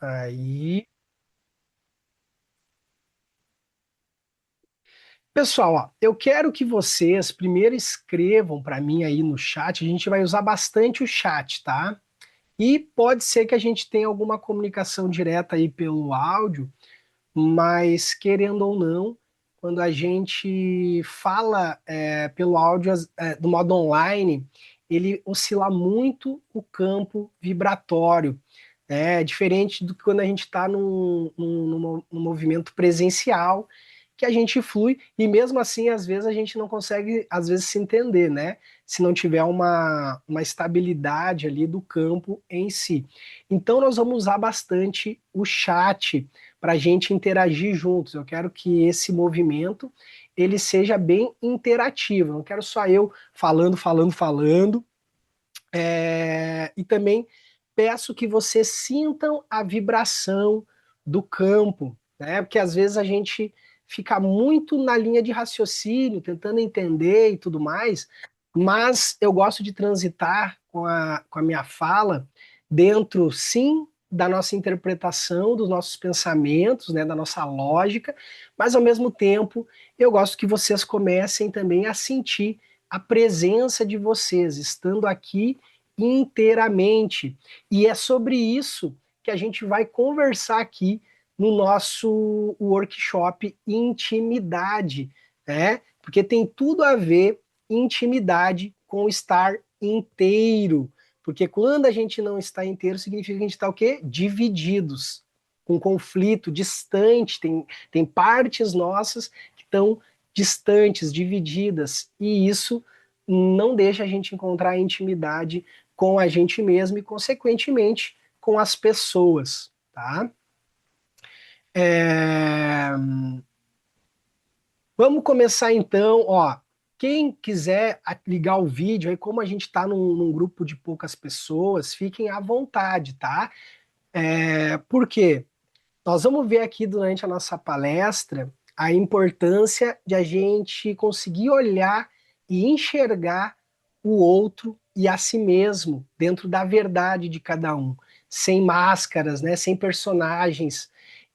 Aí. Pessoal, ó, eu quero que vocês primeiro escrevam para mim aí no chat. A gente vai usar bastante o chat, tá? E pode ser que a gente tenha alguma comunicação direta aí pelo áudio, mas querendo ou não, quando a gente fala pelo áudio do modo online, ele oscila muito o campo vibratório. Diferente do que quando a gente está num movimento presencial, que a gente flui, e mesmo assim, às vezes, a gente não consegue, às vezes, se entender, né? Se não tiver uma estabilidade ali do campo em si. Então, nós vamos usar bastante o chat para a gente interagir juntos. Eu quero que esse movimento ele seja bem interativo. Eu não quero só eu falando, falando, falando. E também peço que vocês sintam a vibração do campo, né? Porque às vezes a gente fica muito na linha de raciocínio, tentando entender e tudo mais, mas eu gosto de transitar com a minha fala dentro, sim, da nossa interpretação, dos nossos pensamentos, né, da nossa lógica, mas ao mesmo tempo eu gosto que vocês comecem também a sentir a presença de vocês, estando aqui inteiramente. E é sobre isso que a gente vai conversar aqui no nosso workshop Intimidade, né? Porque tem tudo a ver intimidade com estar inteiro. Porque quando a gente não está inteiro, significa que a gente está o quê? Divididos, com conflito, distante, tem partes nossas que estão distantes, divididas, e isso não deixa a gente encontrar intimidade com a gente mesmo e, consequentemente, com as pessoas, tá? É... Vamos começar então, ó. Quem quiser ligar o vídeo, aí como a gente está num grupo de poucas pessoas, fiquem à vontade, tá? Por quê? Nós vamos ver aqui durante a nossa palestra a importância de a gente conseguir olhar e enxergar o outro e a si mesmo dentro da verdade de cada um, sem máscaras, né, sem personagens.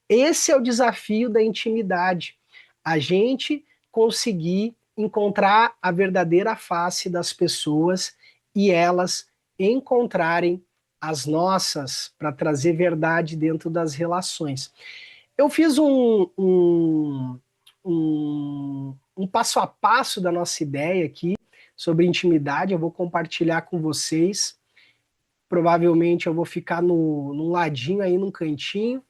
Esse é o desafio da intimidade. A gente conseguir encontrar a verdadeira face das pessoas e elas encontrarem as nossas para trazer verdade dentro das relações. Eu fiz um passo a passo da nossa ideia aqui sobre intimidade, eu vou compartilhar com vocês. Provavelmente eu vou ficar no ladinho aí, num cantinho.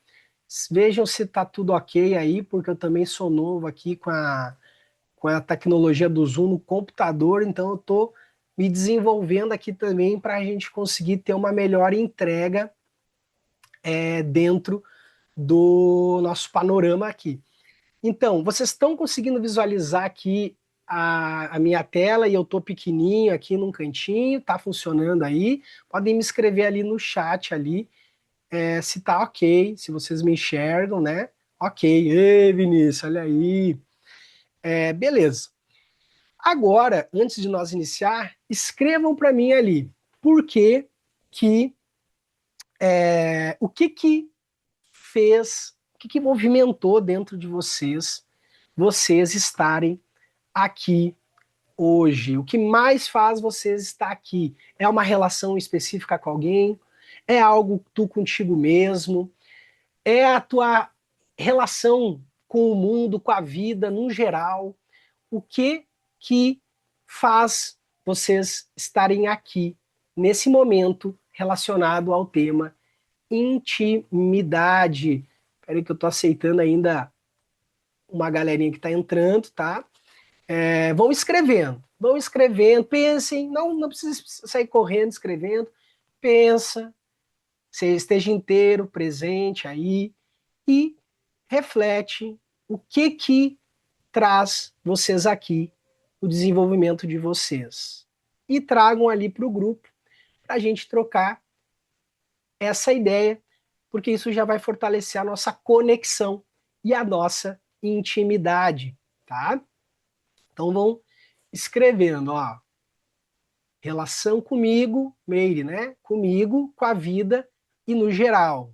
Vejam se está tudo ok aí, porque eu também sou novo aqui com a tecnologia do Zoom no computador, então eu estou me desenvolvendo aqui também para a gente conseguir ter uma melhor entrega dentro do nosso panorama aqui. Então, vocês estão conseguindo visualizar aqui a minha tela e eu estou pequenininho aqui num cantinho, tá funcionando aí. Podem me escrever ali no chat ali, se tá ok, se vocês me enxergam, né? Ok. Ei, Vinícius, olha aí. Beleza. Agora, antes de nós iniciar, escrevam para mim ali por que que o que que fez, o que que movimentou dentro de vocês estarem aqui hoje? O que mais faz vocês estar aqui? É uma relação específica com alguém? É algo tu contigo mesmo? É a tua relação com o mundo, com a vida no geral? O que faz vocês estarem aqui nesse momento relacionado ao tema intimidade? Espera que eu estou aceitando ainda uma galerinha que está entrando, tá? Vão escrevendo, pensem, não precisa sair correndo escrevendo, pensa, você esteja inteiro, presente aí e reflete o que traz vocês aqui, o desenvolvimento de vocês. E tragam ali para o grupo para a gente trocar essa ideia, porque isso já vai fortalecer a nossa conexão e a nossa intimidade, tá? Então vão escrevendo, ó, relação comigo, Meire, né? Comigo, com a vida e no geral.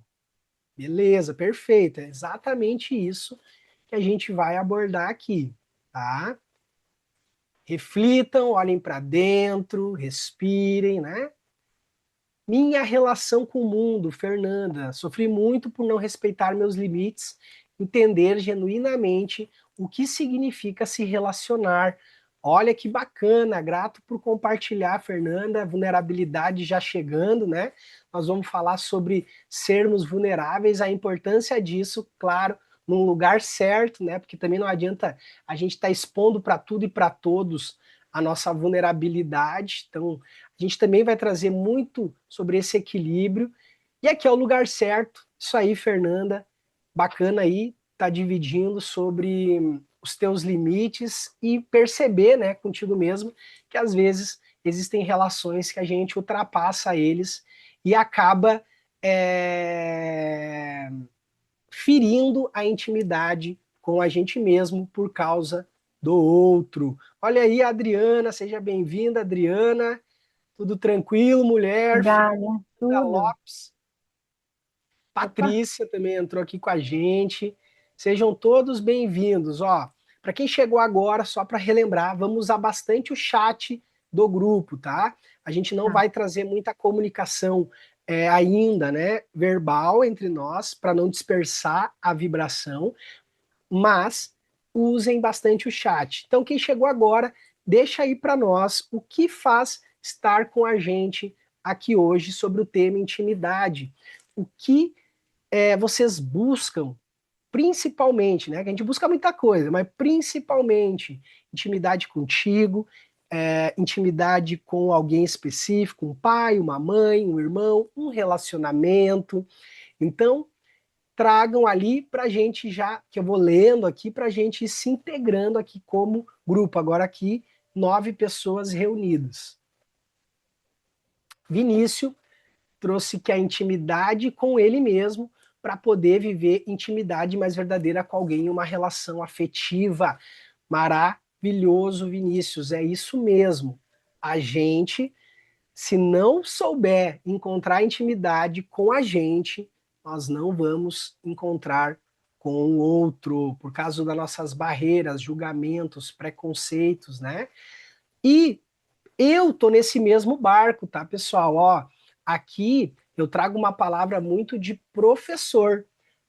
Beleza, perfeito. É exatamente isso que a gente vai abordar aqui, tá? Reflitam, olhem para dentro, respirem, né? Minha relação com o mundo, Fernanda. Sofri muito por não respeitar meus limites, entender genuinamente o que significa se relacionar. Olha que bacana, grato por compartilhar, Fernanda. Vulnerabilidade já chegando, né? Nós vamos falar sobre sermos vulneráveis, a importância disso, claro, num lugar certo, né? Porque também não adianta a gente estar expondo para tudo e para todos a nossa vulnerabilidade. Então, a gente também vai trazer muito sobre esse equilíbrio. E aqui é o lugar certo. Isso aí, Fernanda. Bacana aí, tá dividindo sobre os teus limites e perceber, né, contigo mesmo, que às vezes existem relações que a gente ultrapassa eles e acaba ferindo a intimidade com a gente mesmo por causa do outro. Olha aí, Adriana, seja bem-vinda, Adriana. Tudo tranquilo, mulher? Gália, Fernanda tudo. Lopes, Opa, Patrícia também entrou aqui com a gente. Sejam todos bem-vindos. Ó, para quem chegou agora, só para relembrar, vamos usar bastante o chat do grupo, tá? A gente não tá. vai trazer muita comunicação ainda, né, verbal entre nós, para não dispersar a vibração, mas usem bastante o chat. Então, quem chegou agora, deixa aí para nós o que faz estar com a gente aqui hoje sobre o tema intimidade. O que vocês buscam, principalmente, né? Que a gente busca muita coisa, mas principalmente intimidade contigo, intimidade com alguém específico, um pai, uma mãe, um irmão, um relacionamento. Então, tragam ali para a gente já, que eu vou lendo aqui, para a gente ir se integrando aqui como grupo. Agora aqui, 9 pessoas reunidas. Vinícius trouxe que a intimidade com ele mesmo para poder viver intimidade mais verdadeira com alguém, uma relação afetiva. Maravilhoso, Vinícius, é isso mesmo. A gente, se não souber encontrar intimidade com a gente, nós não vamos encontrar com o outro, por causa das nossas barreiras, julgamentos, preconceitos, né? E eu tô nesse mesmo barco, tá, pessoal? Ó, aqui eu trago uma palavra muito de professor,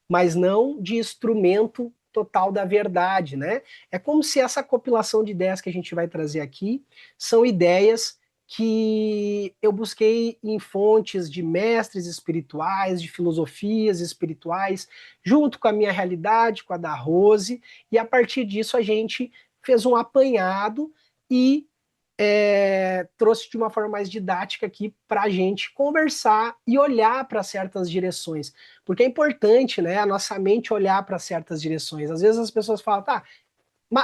mas não de instrumento total da verdade, né? É como se essa compilação de ideias que a gente vai trazer aqui são ideias que eu busquei em fontes de mestres espirituais, de filosofias espirituais, junto com a minha realidade, com a da Rose, e a partir disso a gente fez um apanhado e trouxe de uma forma mais didática aqui para a gente conversar e olhar para certas direções. Porque é importante, né, a nossa mente olhar para certas direções. Às vezes as pessoas falam, tá,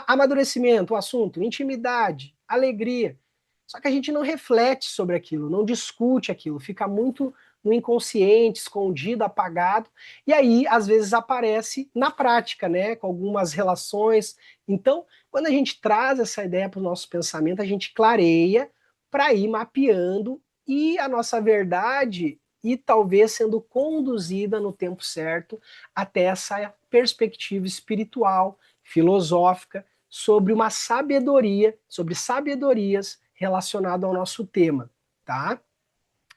amadurecimento, o assunto, intimidade, alegria. Só que a gente não reflete sobre aquilo, não discute aquilo, fica muito no inconsciente, escondido, apagado, e aí às vezes aparece na prática, né, com algumas relações. Então, quando a gente traz essa ideia para o nosso pensamento, a gente clareia para ir mapeando e a nossa verdade e talvez sendo conduzida no tempo certo até essa perspectiva espiritual, filosófica, sobre uma sabedoria, sobre sabedorias relacionado ao nosso tema, tá?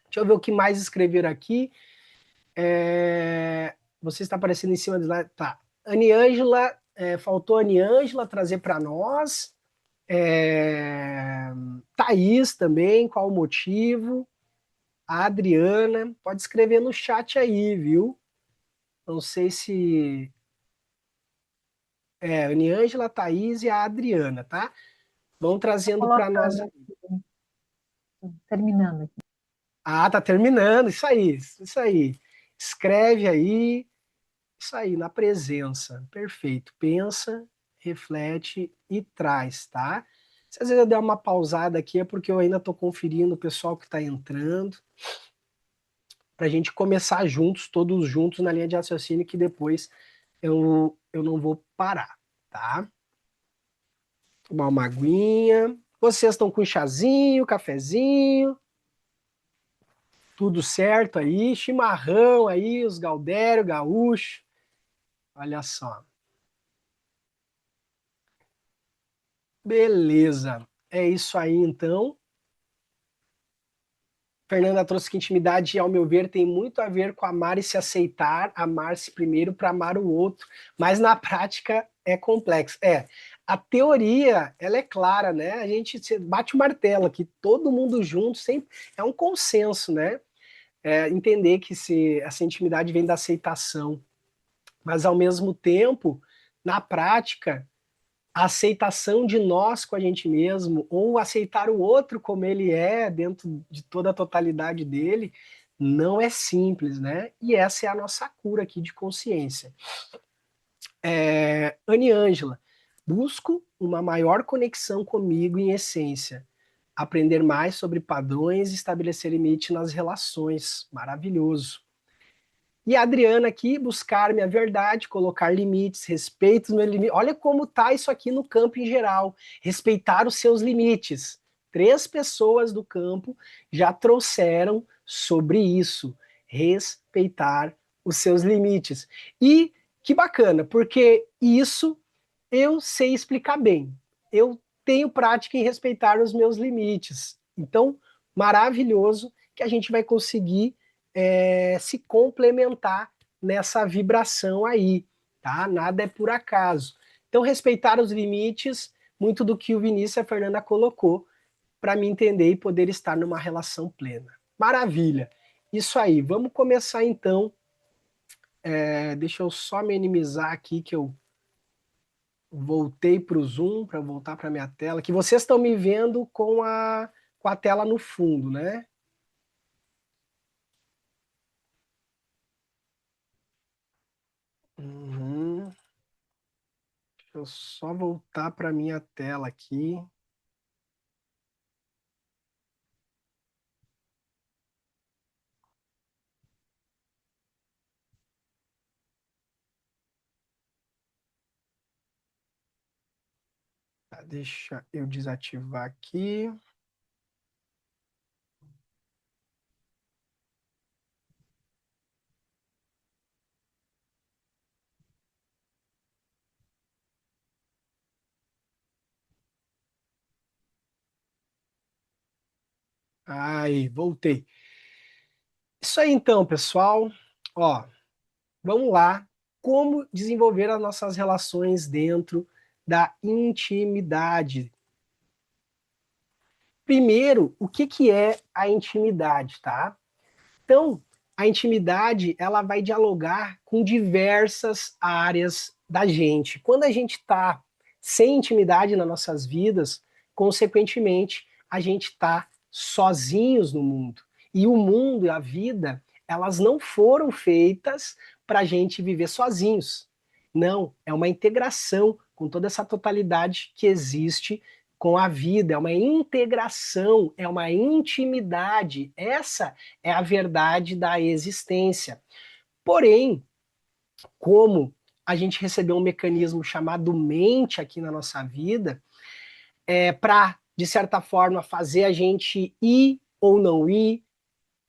Deixa eu ver o que mais escrever aqui. Você está aparecendo em cima do slide. Tá. Aniângela, faltou a Aniângela trazer para nós. Thaís também, qual o motivo? A Adriana, pode escrever no chat aí, viu? Não sei se. Aniângela, Thaís e a Adriana, tá? Vão Tô trazendo para nós. colocando aqui, tô terminando aqui. Ah, tá terminando. Isso aí, isso aí. Escreve aí, isso aí, na presença. Perfeito. Pensa, reflete e traz, tá? Se às vezes eu der uma pausada aqui é porque eu ainda estou conferindo o pessoal que está entrando, para a gente começar juntos, todos juntos na linha de raciocínio, que depois eu não vou parar, tá? Tomar uma aguinha. Vocês estão com chazinho, cafezinho? Tudo certo aí? Chimarrão aí, os Galdério, Gaúcho. Olha só. Beleza. É isso aí, então. Fernanda trouxe que intimidade, ao meu ver, tem muito a ver com amar e se aceitar, amar-se primeiro para amar o outro, mas na prática é complexo. A teoria, ela é clara, né? A gente bate o martelo que todo mundo junto sempre é um consenso, né? Entender que essa intimidade vem da aceitação, mas ao mesmo tempo, na prática, a aceitação de nós com a gente mesmo, ou aceitar o outro como ele é, dentro de toda a totalidade dele, não é simples, né? E essa é a nossa cura aqui de consciência. Anne Ângela, busco uma maior conexão comigo em essência, aprender mais sobre padrões e estabelecer limite nas relações. Maravilhoso. E a Adriana aqui, buscar minha verdade, colocar limites, respeito os meus limites. Olha como tá isso aqui no campo em geral. Respeitar os seus limites. 3 pessoas do campo já trouxeram sobre isso. Respeitar os seus limites. E que bacana, porque isso eu sei explicar bem. Eu tenho prática em respeitar os meus limites. Então, maravilhoso que a gente vai conseguir se complementar nessa vibração aí, tá? Nada é por acaso. Então, respeitar os limites, muito do que o Vinícius e a Fernanda colocou, para me entender e poder estar numa relação plena. Maravilha! Isso aí, vamos começar então. Deixa eu só minimizar aqui que eu voltei para o Zoom, para voltar para minha tela, que vocês estão me vendo com a tela no fundo, né? Uhum. Deixa eu só voltar para minha tela aqui. Tá, deixa eu desativar aqui. Aí, voltei. Isso aí então, pessoal. Ó, vamos lá. Como desenvolver as nossas relações dentro da intimidade? Primeiro, o que que é a intimidade, tá? Então, a intimidade, ela vai dialogar com diversas áreas da gente. Quando a gente está sem intimidade nas nossas vidas, consequentemente, a gente está sozinhos no mundo. E o mundo e a vida, elas não foram feitas para a gente viver sozinhos. Não, é uma integração com toda essa totalidade que existe com a vida, é uma integração, é uma intimidade. Essa é a verdade da existência. Porém, como a gente recebeu um mecanismo chamado mente aqui na nossa vida, para, de certa forma, fazer a gente ir ou não ir,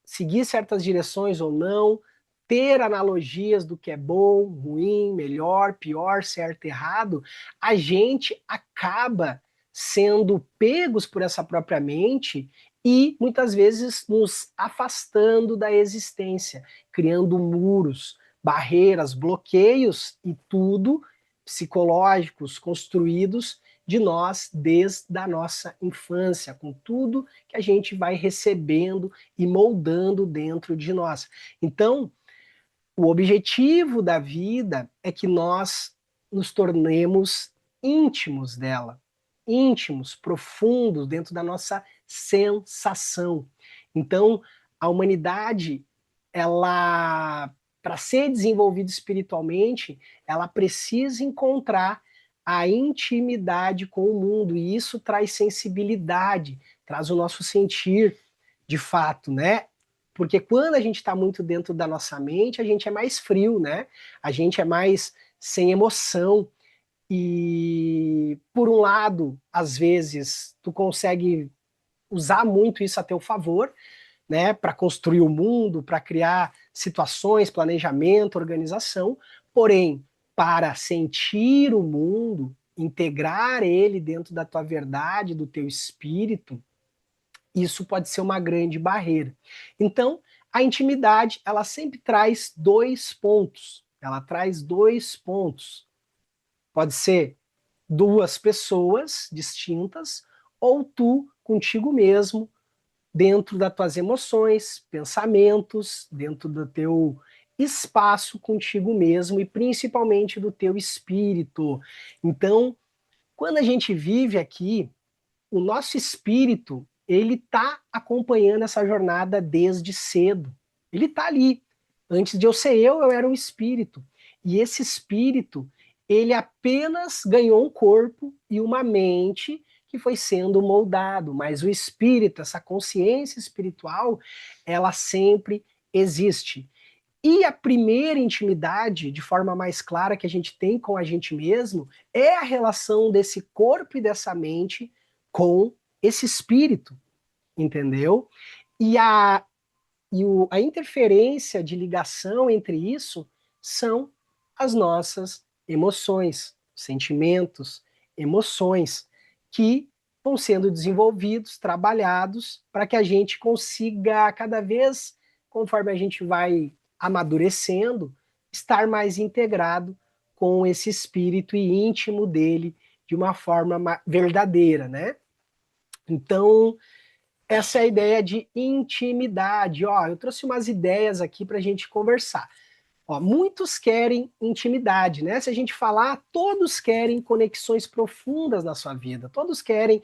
seguir certas direções ou não, ter analogias do que é bom, ruim, melhor, pior, certo, errado, a gente acaba sendo pegos por essa própria mente e muitas vezes nos afastando da existência, criando muros, barreiras, bloqueios e tudo psicológicos construídos de nós desde a nossa infância, com tudo que a gente vai recebendo e moldando dentro de nós. Então, o objetivo da vida é que nós nos tornemos íntimos dela, íntimos, profundos dentro da nossa sensação. Então, a humanidade, ela, para ser desenvolvida espiritualmente, ela precisa encontrar a intimidade com o mundo, e isso traz sensibilidade, traz o nosso sentir de fato, né? Porque quando a gente está muito dentro da nossa mente, a gente é mais frio, né? A gente é mais sem emoção. E, por um lado, às vezes, tu consegue usar muito isso a teu favor, né, para construir o mundo, para criar situações, planejamento, organização, porém, para sentir o mundo, integrar ele dentro da tua verdade, do teu espírito, isso pode ser uma grande barreira. Então, a intimidade, ela sempre traz dois pontos. Ela traz dois pontos. Pode ser duas pessoas distintas ou tu contigo mesmo, dentro das tuas emoções, pensamentos, dentro do teu espaço contigo mesmo e principalmente do teu espírito. Então, quando a gente vive aqui, o nosso espírito, ele está acompanhando essa jornada desde cedo. Ele está ali. Antes de eu ser eu era um espírito. E esse espírito, ele apenas ganhou um corpo e uma mente que foi sendo moldado, mas o espírito, essa consciência espiritual, ela sempre existe. E a primeira intimidade, de forma mais clara, que a gente tem com a gente mesmo, é a relação desse corpo e dessa mente com esse espírito, entendeu? E a interferência de ligação entre isso são as nossas emoções, sentimentos, emoções, que vão sendo desenvolvidos, trabalhados, para que a gente consiga, cada vez, conforme a gente vai amadurecendo, estar mais integrado com esse espírito e íntimo dele de uma forma verdadeira, né? Então, essa é a ideia de intimidade. Ó, eu trouxe umas ideias aqui para a gente conversar. Ó, muitos querem intimidade, né? Se a gente falar, todos querem conexões profundas na sua vida. Todos querem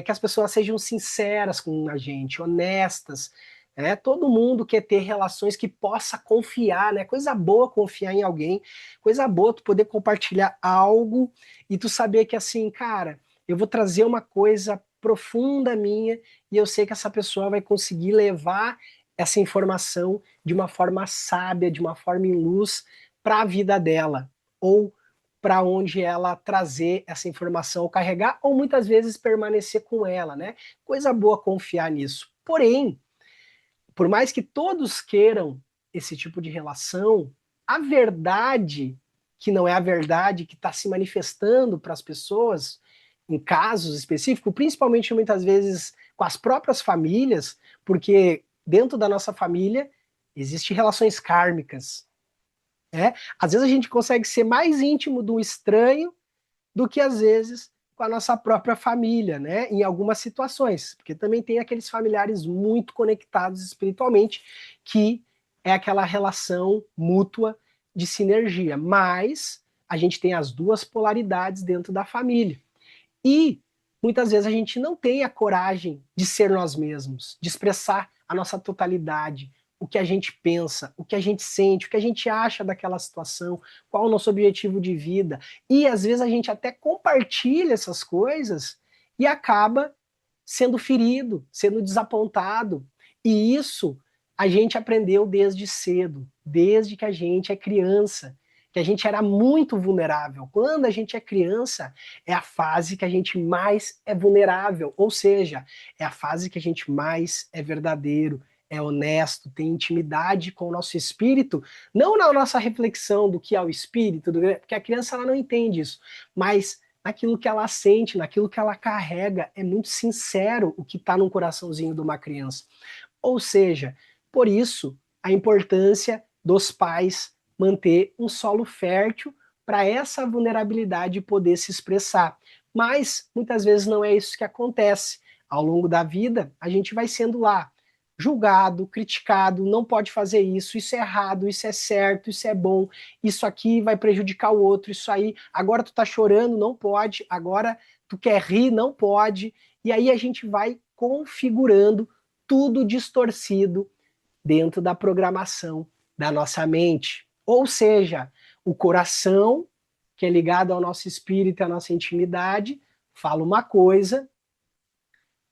que as pessoas sejam sinceras com a gente, honestas. Né? Todo mundo quer ter relações que possa confiar, né? Coisa boa confiar em alguém. Coisa boa tu poder compartilhar algo e tu saber que assim, cara, eu vou trazer uma coisa profunda minha e eu sei que essa pessoa vai conseguir levar essa informação de uma forma sábia, de uma forma em luz para a vida dela, ou para onde ela trazer essa informação, ou carregar, ou muitas vezes permanecer com ela, né? Coisa boa confiar nisso. Porém, por mais que todos queiram esse tipo de relação, a verdade, que não é a verdade que está se manifestando para as pessoas, em casos específicos, principalmente muitas vezes com as próprias famílias, porque dentro da nossa família existem relações kármicas. Né? Às vezes a gente consegue ser mais íntimo do estranho do que às vezes com a nossa própria família, né? Em algumas situações, porque também tem aqueles familiares muito conectados espiritualmente, que é aquela relação mútua de sinergia. Mas a gente tem as duas polaridades dentro da família. E muitas vezes a gente não tem a coragem de ser nós mesmos, de expressar a nossa totalidade, o que a gente pensa, o que a gente sente, o que a gente acha daquela situação, qual o nosso objetivo de vida. E às vezes a gente até compartilha essas coisas e acaba sendo ferido, sendo desapontado. E isso a gente aprendeu desde cedo, desde que a gente é criança, que a gente era muito vulnerável. Quando a gente é criança, é a fase que a gente mais é vulnerável, ou seja, é a fase que a gente mais é verdadeiro, é honesto, tem intimidade com o nosso espírito, não na nossa reflexão do que é o espírito, porque a criança ela não entende isso, mas naquilo que ela sente, naquilo que ela carrega, é muito sincero o que está no coraçãozinho de uma criança. Ou seja, por isso a importância dos pais manter um solo fértil para essa vulnerabilidade poder se expressar. Mas muitas vezes não é isso que acontece. Ao longo da vida, a gente vai sendo lá julgado, criticado, não pode fazer isso é errado, isso é certo, isso é bom, isso aqui vai prejudicar o outro, isso aí, agora tu tá chorando, não pode, agora tu quer rir, não pode, e aí a gente vai configurando tudo distorcido dentro da programação da nossa mente. Ou seja, o coração, que é ligado ao nosso espírito e à nossa intimidade, fala uma coisa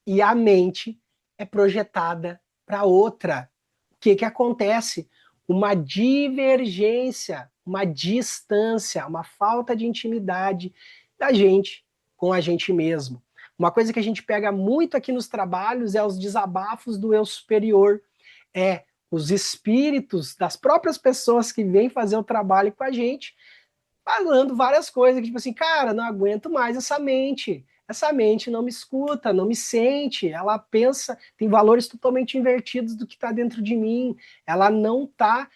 e a mente é projetada para outra. O que, que acontece? Uma divergência, uma distância, uma falta de intimidade da gente com a gente mesmo. Uma coisa que a gente pega muito aqui nos trabalhos é os desabafos do eu superior. É os espíritos das próprias pessoas que vêm fazer o trabalho com a gente, falando várias coisas, que tipo assim, cara, não aguento mais essa mente não me escuta, não me sente, ela pensa, tem valores totalmente invertidos do que está dentro de mim, ela não está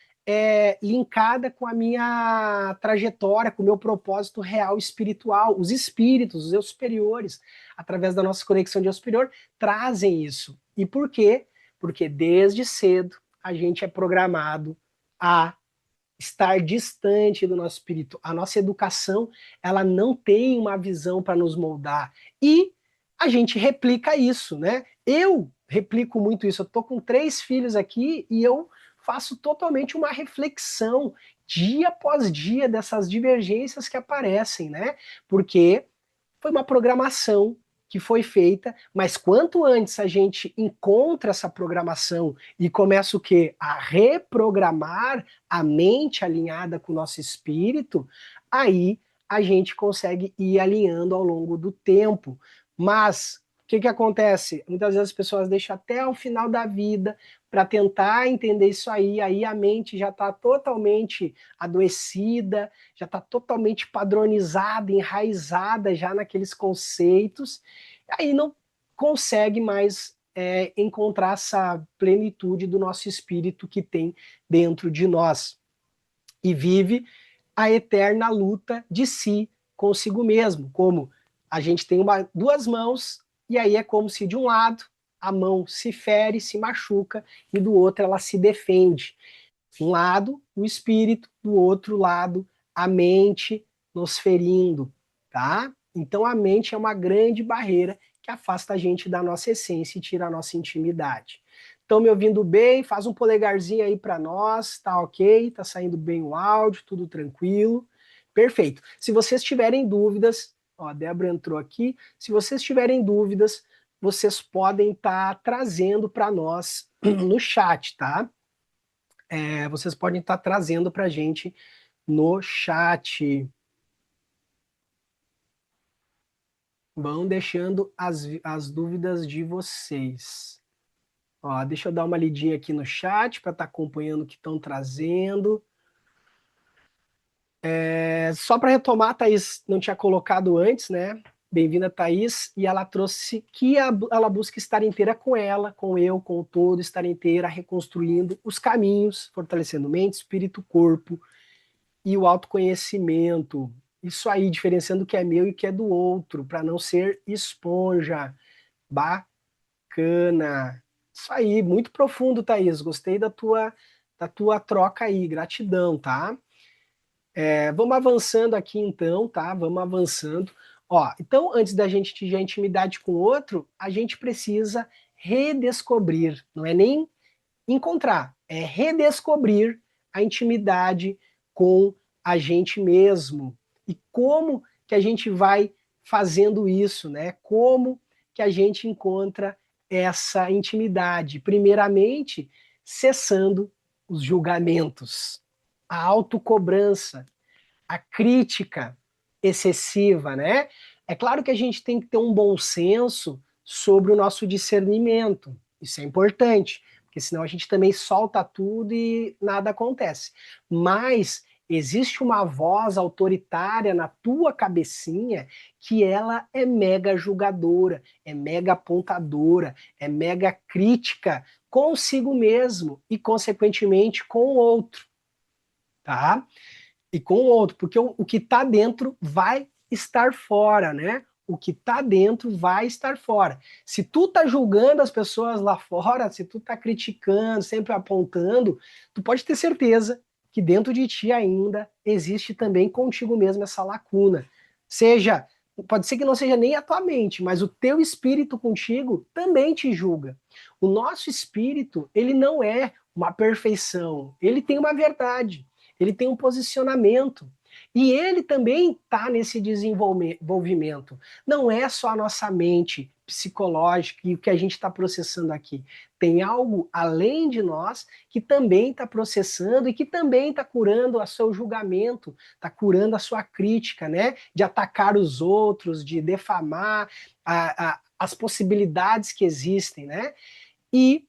linkada com a minha trajetória, com o meu propósito real espiritual. Os espíritos, os eu superiores, através da nossa conexão de eu superior, trazem isso. E por quê? Porque desde cedo a gente é programado a estar distante do nosso espírito. A nossa educação, ela não tem uma visão para nos moldar. E a gente replica isso, né? Eu replico muito isso. Eu tô com 3 filhos aqui e eu faço totalmente uma reflexão dia após dia dessas divergências que aparecem, né? Porque foi uma programação que foi feita, mas quanto antes a gente encontra essa programação e começa o quê? A reprogramar a mente alinhada com o nosso espírito, aí a gente consegue ir alinhando ao longo do tempo. Mas o que acontece? Muitas vezes as pessoas deixam até o final da vida para tentar entender isso aí a mente já está totalmente adoecida, já está totalmente padronizada, enraizada já naqueles conceitos, aí não consegue mais encontrar essa plenitude do nosso espírito que tem dentro de nós. E vive a eterna luta de si consigo mesmo, como a gente tem duas mãos, e aí é como se de um lado a mão se fere, se machuca, e do outro ela se defende. Um lado, o espírito, do outro lado, a mente nos ferindo, tá? Então a mente é uma grande barreira que afasta a gente da nossa essência e tira a nossa intimidade. Estão me ouvindo bem? Faz um polegarzinho aí para nós, tá ok? Tá saindo bem o áudio, tudo tranquilo. Perfeito. Se vocês tiverem dúvidas, ó, a Débora entrou aqui. Se vocês tiverem dúvidas, vocês podem estar trazendo para nós no chat, tá? Vocês podem estar trazendo para a gente no chat. Vão deixando as dúvidas de vocês. Ó, deixa eu dar uma lidinha aqui no chat para estar acompanhando o que estão trazendo. Só para retomar, a Thaís não tinha colocado antes, né? Bem-vinda, Thaís. E ela trouxe que ela busca estar inteira com ela, com eu, com o todo, estar inteira, reconstruindo os caminhos, fortalecendo mente, espírito, corpo e o autoconhecimento. Isso aí, diferenciando o que é meu e o que é do outro, para não ser esponja. Bacana. Isso aí, muito profundo, Thaís. Gostei da tua troca aí. Gratidão, tá? Vamos avançando aqui então, tá? Vamos avançando. Ó, então, antes da gente ter intimidade com o outro, a gente precisa redescobrir, não é nem encontrar, é redescobrir a intimidade com a gente mesmo. E como que a gente vai fazendo isso, né? Como que a gente encontra essa intimidade? Primeiramente, cessando os julgamentos, a autocobrança, a crítica excessiva, né? É claro que a gente tem que ter um bom senso sobre o nosso discernimento. Isso é importante, porque senão a gente também solta tudo e nada acontece. Mas existe uma voz autoritária na tua cabecinha que ela é mega julgadora, é mega apontadora, é mega crítica consigo mesmo e, consequentemente, com o outro, tá? E com o outro, porque o que está dentro vai estar fora, né? O que está dentro vai estar fora. Se tu tá julgando as pessoas lá fora, se tu tá criticando, sempre apontando, tu pode ter certeza que dentro de ti ainda existe também contigo mesmo essa lacuna. Seja, pode ser que não seja nem a tua mente, mas o teu espírito contigo também te julga. O nosso espírito, ele não é uma perfeição, ele tem uma verdade. Ele tem um posicionamento. E ele também está nesse desenvolvimento. Não é só a nossa mente psicológica e o que a gente está processando aqui. Tem algo além de nós que também está processando e que também está curando o seu julgamento, está curando a sua crítica, né? De atacar os outros, de defamar as possibilidades que existem, né? E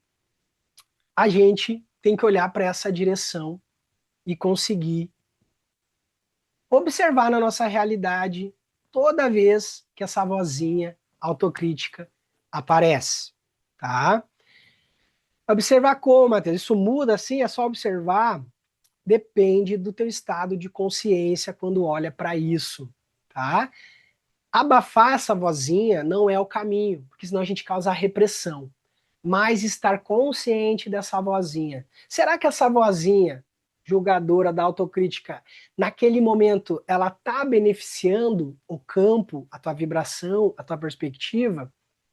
a gente tem que olhar para essa direção e conseguir observar na nossa realidade toda vez que essa vozinha autocrítica aparece, tá? Observar como, Matheus? Isso muda assim? É só observar? Depende do teu estado de consciência quando olha para isso, tá? Abafar essa vozinha não é o caminho, porque senão a gente causa repressão. Mas estar consciente dessa vozinha. Será que essa vozinha julgadora da autocrítica, naquele momento, ela está beneficiando o campo, a tua vibração, a tua perspectiva,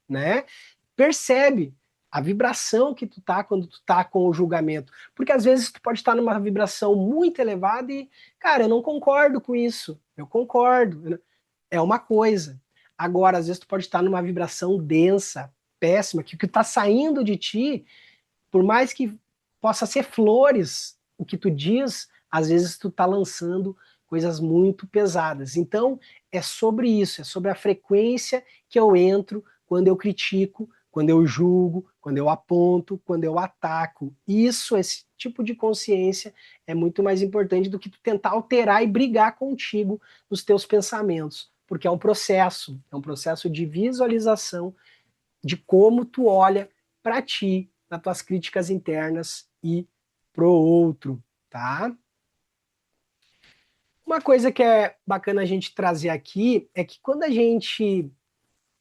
né? Percebe a vibração que tu tá quando tu tá com o julgamento. Porque às vezes tu pode estar numa vibração muito elevada e, cara, eu não concordo com isso. Eu concordo. É uma coisa. Agora, às vezes tu pode estar numa vibração densa, péssima, que o que está saindo de ti, por mais que possa ser flores, o que tu diz, às vezes tu está lançando coisas muito pesadas. Então, é sobre isso, é sobre a frequência que eu entro quando eu critico, quando eu julgo, quando eu aponto, quando eu ataco. Isso, esse tipo de consciência é muito mais importante do que tu tentar alterar e brigar contigo nos teus pensamentos, porque é um processo de visualização de como tu olha para ti, nas tuas críticas internas e pro outro, tá? Uma coisa que é bacana a gente trazer aqui é que quando a gente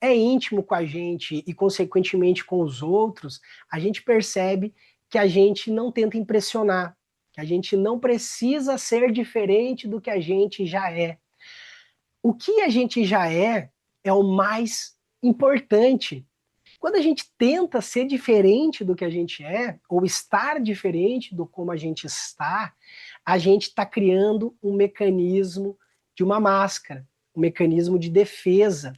é íntimo com a gente e, consequentemente, com os outros, a gente percebe que a gente não tenta impressionar, que a gente não precisa ser diferente do que a gente já é. O que a gente já é o mais importante. Quando a gente tenta ser diferente do que a gente é, ou estar diferente do como a gente está, a gente está criando um mecanismo de uma máscara, um mecanismo de defesa.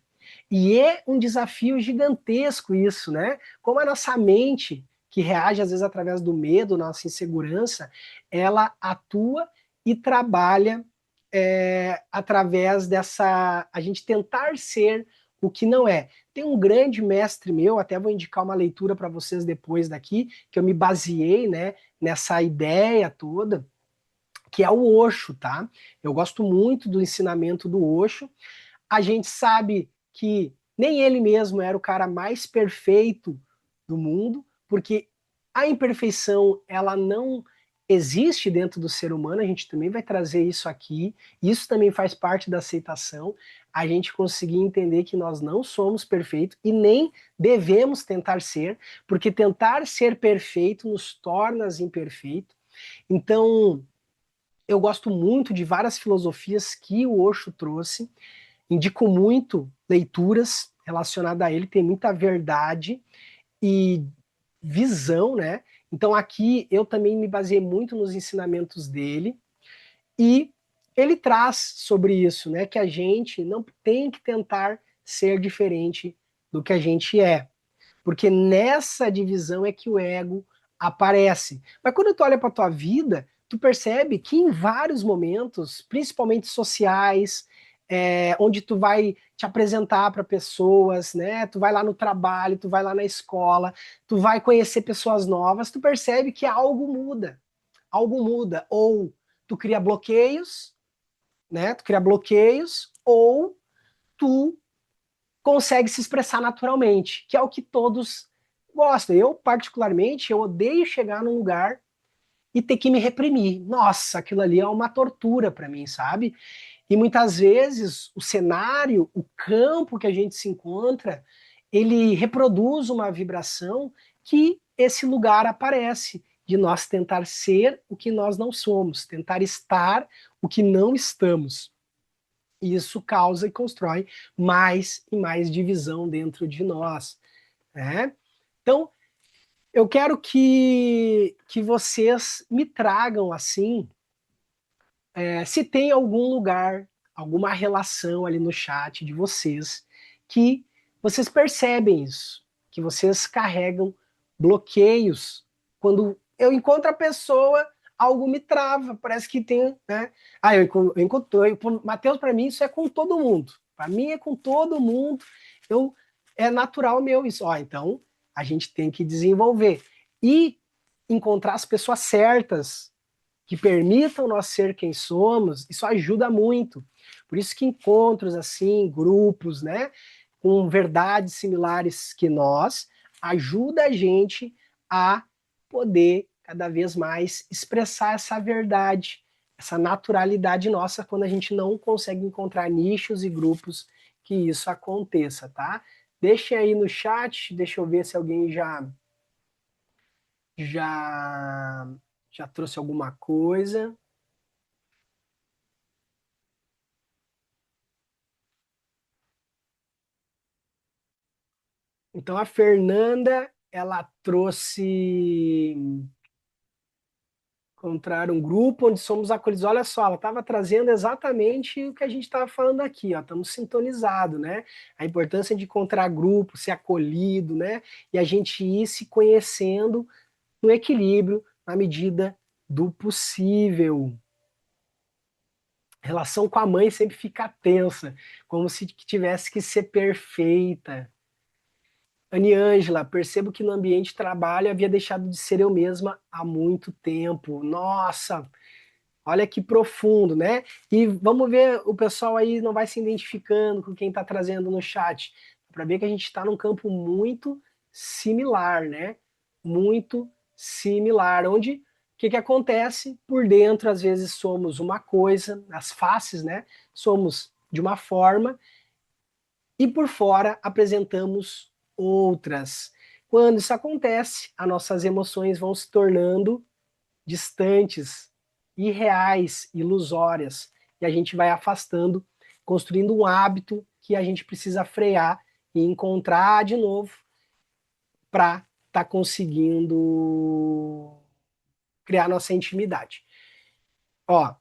E é um desafio gigantesco isso, né? Como a nossa mente, que reage às vezes através do medo, nossa insegurança, ela atua e trabalha através dessa. A gente tentar ser o que não é. Tem um grande mestre meu, até vou indicar uma leitura para vocês depois daqui, que eu me baseei, né, nessa ideia toda, que é o Osho, tá? Eu gosto muito do ensinamento do Osho. A gente sabe que nem ele mesmo era o cara mais perfeito do mundo, porque a imperfeição, ela não existe dentro do ser humano, a gente também vai trazer isso aqui, isso também faz parte da aceitação, a gente conseguir entender que nós não somos perfeitos e nem devemos tentar ser, porque tentar ser perfeito nos torna imperfeito. Então, eu gosto muito de várias filosofias que o Osho trouxe, indico muito leituras relacionadas a ele, tem muita verdade e visão, né? Então aqui eu também me baseei muito nos ensinamentos dele e ele traz sobre isso, né? Que a gente não tem que tentar ser diferente do que a gente é, porque nessa divisão é que o ego aparece. Mas quando tu olha para tua vida, tu percebe que em vários momentos, principalmente sociais, onde tu vai te apresentar para pessoas, né? Tu vai lá no trabalho, tu vai lá na escola, tu vai conhecer pessoas novas, tu percebe que algo muda, ou tu cria bloqueios, né? Tu cria bloqueios, ou tu consegue se expressar naturalmente, que é o que todos gostam. Eu, particularmente, eu odeio chegar num lugar e ter que me reprimir. Nossa, aquilo ali é uma tortura para mim, sabe? E muitas vezes o cenário, o campo que a gente se encontra, ele reproduz uma vibração que esse lugar aparece, de nós tentar ser o que nós não somos, tentar estar o que não estamos. E isso causa e constrói mais e mais divisão dentro de nós, né? Então, eu quero que vocês me tragam, assim, se tem algum lugar, alguma relação ali no chat de vocês que vocês percebem isso, que vocês carregam bloqueios. Quando eu encontro a pessoa, algo me trava, parece que tem, né? Eu encontro, Matheus, para mim isso é com todo mundo. Para mim é com todo mundo. É natural meu isso. Então a gente tem que desenvolver e encontrar as pessoas certas que permitam nós ser quem somos, isso ajuda muito. Por isso que encontros assim, grupos, né, com verdades similares que nós, ajuda a gente a poder cada vez mais expressar essa verdade, essa naturalidade nossa quando a gente não consegue encontrar nichos e grupos que isso aconteça, tá? Deixem aí no chat, deixa eu ver se alguém já já trouxe alguma coisa. Então a Fernanda, ela trouxe encontrar um grupo onde somos acolhidos. Olha só, ela estava trazendo exatamente o que a gente estava falando aqui, ó. Estamos sintonizados, né? A importância de encontrar grupo, ser acolhido, né? E a gente ir se conhecendo no equilíbrio, na medida do possível. A relação com a mãe sempre fica tensa, como se tivesse que ser perfeita. Aniângela, percebo que no ambiente de trabalho havia deixado de ser eu mesma há muito tempo. Nossa, olha que profundo, né? E vamos ver, o pessoal aí não vai se identificando com quem está trazendo no chat, para ver que a gente está num campo muito similar, né? Muito similar, onde o que, que acontece? Por dentro, às vezes, somos uma coisa, as faces, né? Somos de uma forma, e por fora apresentamos outras. Quando isso acontece, as nossas emoções vão se tornando distantes, irreais, ilusórias, e a gente vai afastando, construindo um hábito que a gente precisa frear e encontrar de novo para estar conseguindo criar nossa intimidade. Ó,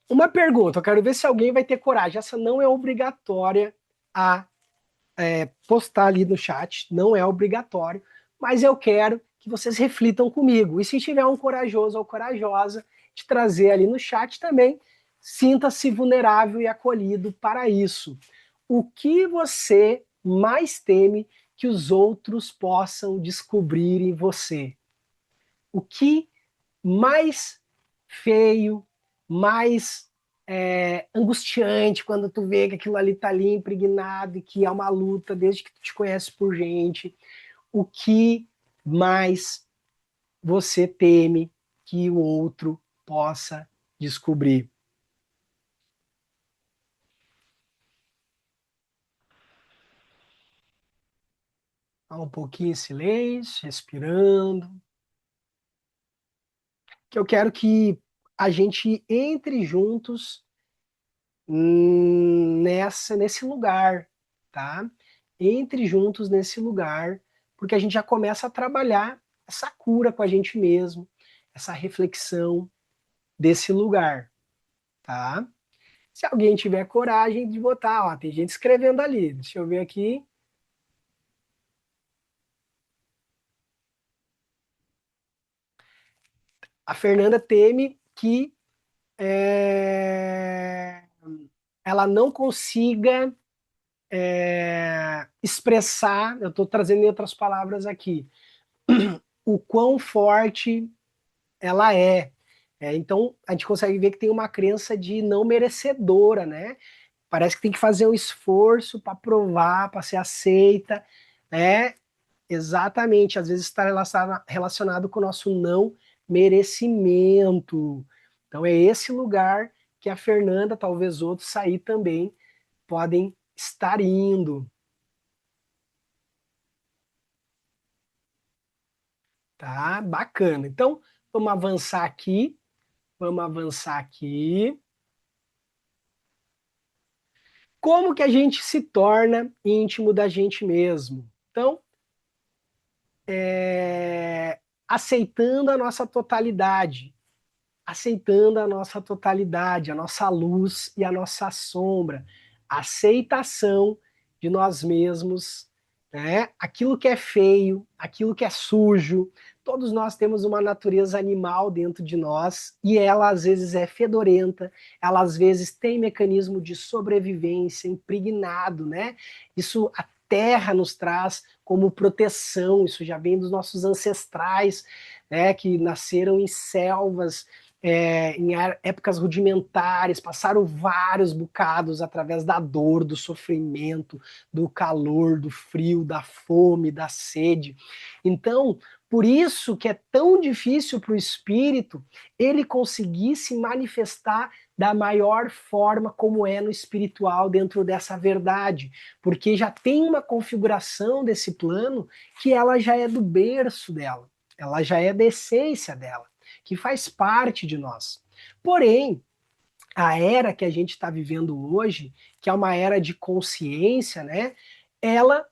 uma pergunta, eu quero ver se alguém vai ter coragem. Essa não é obrigatória a postar ali no chat, não é obrigatório, mas eu quero que vocês reflitam comigo. E se tiver um corajoso ou corajosa de trazer ali no chat também, sinta-se vulnerável e acolhido para isso. O que você mais teme que os outros possam descobrir em você? O que mais feio, mais angustiante quando tu vê que aquilo ali tá ali impregnado e que é uma luta desde que tu te conhece por gente. O que mais você teme que o outro possa descobrir? Um pouquinho em silêncio, respirando. Que eu quero que a gente entre juntos nesse lugar, tá? Entre juntos nesse lugar, porque a gente já começa a trabalhar essa cura com a gente mesmo, essa reflexão desse lugar, tá? Se alguém tiver coragem de botar, ó, tem gente escrevendo ali, deixa eu ver aqui. A Fernanda teme que ela não consiga expressar, eu estou trazendo em outras palavras aqui, o quão forte ela é. Então, a gente consegue ver que tem uma crença de não merecedora, né? Parece que tem que fazer um esforço para provar, para ser aceita, né? Exatamente, às vezes está relacionado com o nosso não merecimento. Então, é esse lugar que a Fernanda, talvez outros sair também, podem estar indo, tá? Bacana. Então, vamos avançar aqui. Vamos avançar aqui. Como que a gente se torna íntimo da gente mesmo? Então, aceitando a nossa totalidade. aceitando a nossa totalidade, a nossa luz e a nossa sombra, a aceitação de nós mesmos, né? Aquilo que é feio, aquilo que é sujo. Todos nós temos uma natureza animal dentro de nós e ela às vezes é fedorenta, ela às vezes tem mecanismo de sobrevivência impregnado, né? Isso a terra nos traz como proteção, isso já vem dos nossos ancestrais, né, que nasceram em selvas, em épocas rudimentares, passaram vários bocados através da dor, do sofrimento, do calor, do frio, da fome, da sede. Então, por isso que é tão difícil para o espírito ele conseguir se manifestar da maior forma como é no espiritual dentro dessa verdade, porque já tem uma configuração desse plano que ela já é do berço dela, ela já é da essência dela, que faz parte de nós. Porém, a era que a gente está vivendo hoje, que é uma era de consciência, né? Ela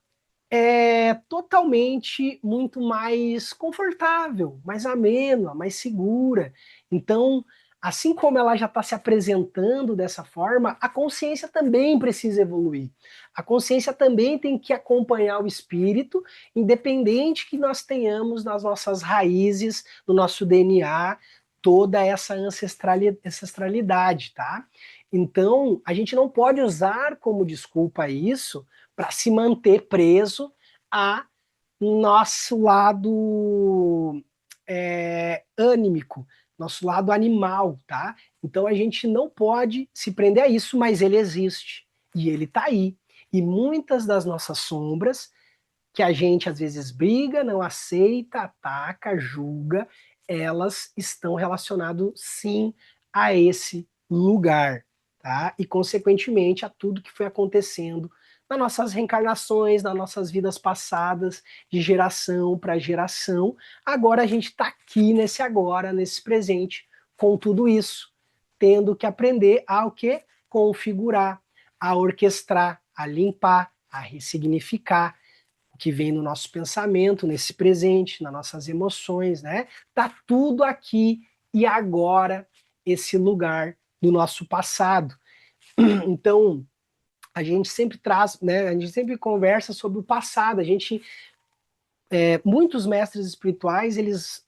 é totalmente muito mais confortável, mais amena, mais segura. Então, assim como ela já está se apresentando dessa forma, a consciência também precisa evoluir. A consciência também tem que acompanhar o espírito, independente que nós tenhamos nas nossas raízes, no nosso DNA, toda essa ancestralidade, tá? Então, a gente não pode usar como desculpa isso para se manter preso a nosso lado anímico, nosso lado animal, tá? Então a gente não pode se prender a isso, mas ele existe e ele tá aí. E muitas das nossas sombras, que a gente às vezes briga, não aceita, ataca, julga, elas estão relacionadas sim a esse lugar, tá? E consequentemente a tudo que foi acontecendo nas nossas reencarnações, nas nossas vidas passadas, de geração para geração. Agora a gente está aqui nesse agora, nesse presente, com tudo isso, tendo que aprender a o quê? Configurar, a orquestrar, a limpar, a ressignificar o que vem no nosso pensamento, nesse presente, nas nossas emoções, né? Tá tudo aqui e agora, esse lugar do nosso passado. Então, a gente sempre traz, né? A gente sempre conversa sobre o passado. A gente, muitos mestres espirituais, eles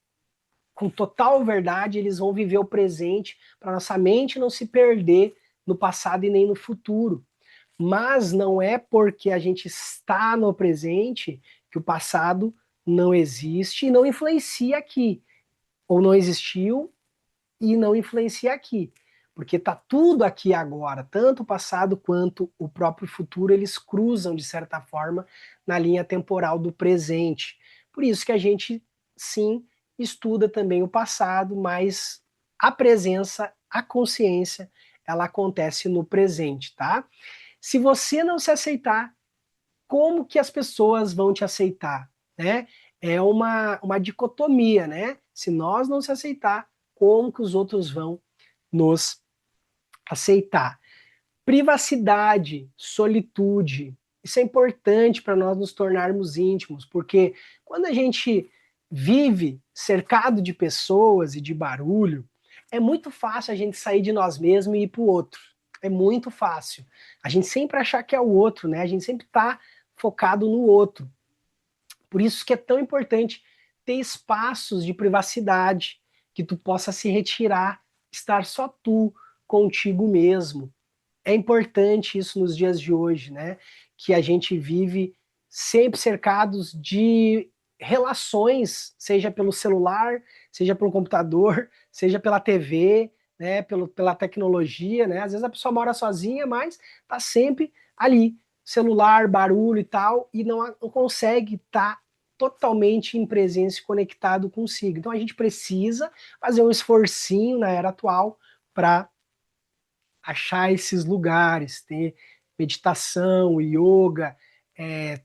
com total verdade, eles vão viver o presente para nossa mente não se perder no passado e nem no futuro. Mas não é porque a gente está no presente que o passado não existe e não influencia aqui, ou não existiu e não influencia aqui, porque está tudo aqui agora, tanto o passado quanto o próprio futuro, eles cruzam de certa forma na linha temporal do presente. Por isso que a gente sim estuda também o passado, mas a presença, a consciência, ela acontece no presente, tá? Se você não se aceitar, como que as pessoas vão te aceitar, né? É uma dicotomia, né? Se nós não se aceitar, como que os outros vão nos aceitar? Privacidade, solitude, isso é importante para nós nos tornarmos íntimos, porque quando a gente vive cercado de pessoas e de barulho, é muito fácil a gente sair de nós mesmos e ir para o outro. É muito fácil. A gente sempre achar que é o outro, né? A gente sempre está focado no outro. Por isso que é tão importante ter espaços de privacidade, que tu possa se retirar, estar só tu contigo mesmo. É importante isso nos dias de hoje, né? Que a gente vive sempre cercados de relações, seja pelo celular, seja pelo computador, seja pela TV, né? Pela tecnologia, né? Às vezes a pessoa mora sozinha, mas tá sempre ali, celular, barulho e tal, e não consegue estar totalmente em presença e conectado consigo. Então a gente precisa fazer um esforcinho na era atual para achar esses lugares, ter meditação, yoga,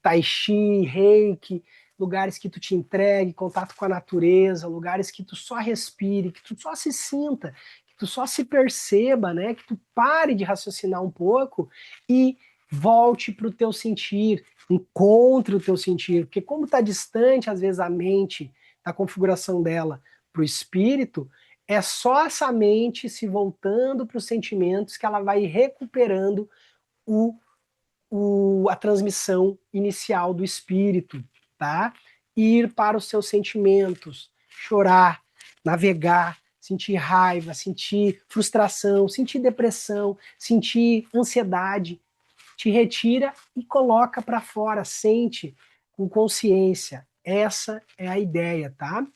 tai chi, reiki, lugares que tu te entregue, contato com a natureza, lugares que tu só respire, que tu só se sinta, que tu só se perceba, né? Que tu pare de raciocinar um pouco e volte para o teu sentir, encontre o teu sentir, porque como está distante às vezes a mente da configuração dela para o espírito, é só essa mente se voltando para os sentimentos que ela vai recuperando a transmissão inicial do espírito, tá? Ir para os seus sentimentos, chorar, navegar, sentir raiva, sentir frustração, sentir depressão, sentir ansiedade, te retira e coloca para fora, sente com consciência. Essa é a ideia, tá?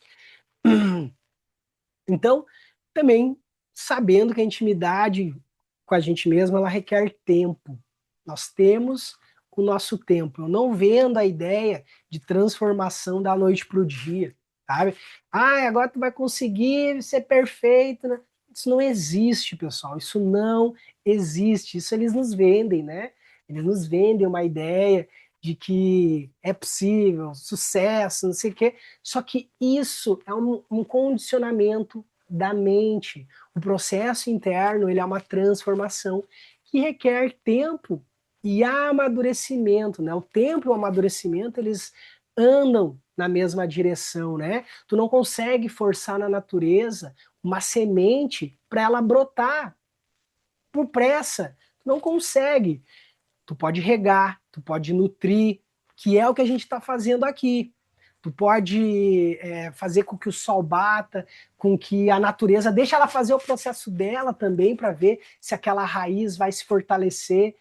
Então, também sabendo que a intimidade com a gente mesmo, ela requer tempo. Nós temos o nosso tempo. Eu não vendo a ideia de transformação da noite para o dia, sabe? Ah, agora tu vai conseguir ser perfeito, né? Isso não existe, pessoal. Isso não existe. Isso eles nos vendem, né? Eles nos vendem uma ideia de que é possível, sucesso, não sei o quê. Só que isso é um condicionamento da mente. O processo interno, ele é uma transformação que requer tempo e amadurecimento, né? O tempo e o amadurecimento, eles andam na mesma direção, né? Tu não consegue forçar na natureza uma semente para ela brotar por pressa. Tu não consegue. Tu pode regar, tu pode nutrir, que é o que a gente está fazendo aqui. Tu pode fazer com que o sol bata, com que a natureza deixa ela fazer o processo dela também para ver se aquela raiz vai se fortalecer,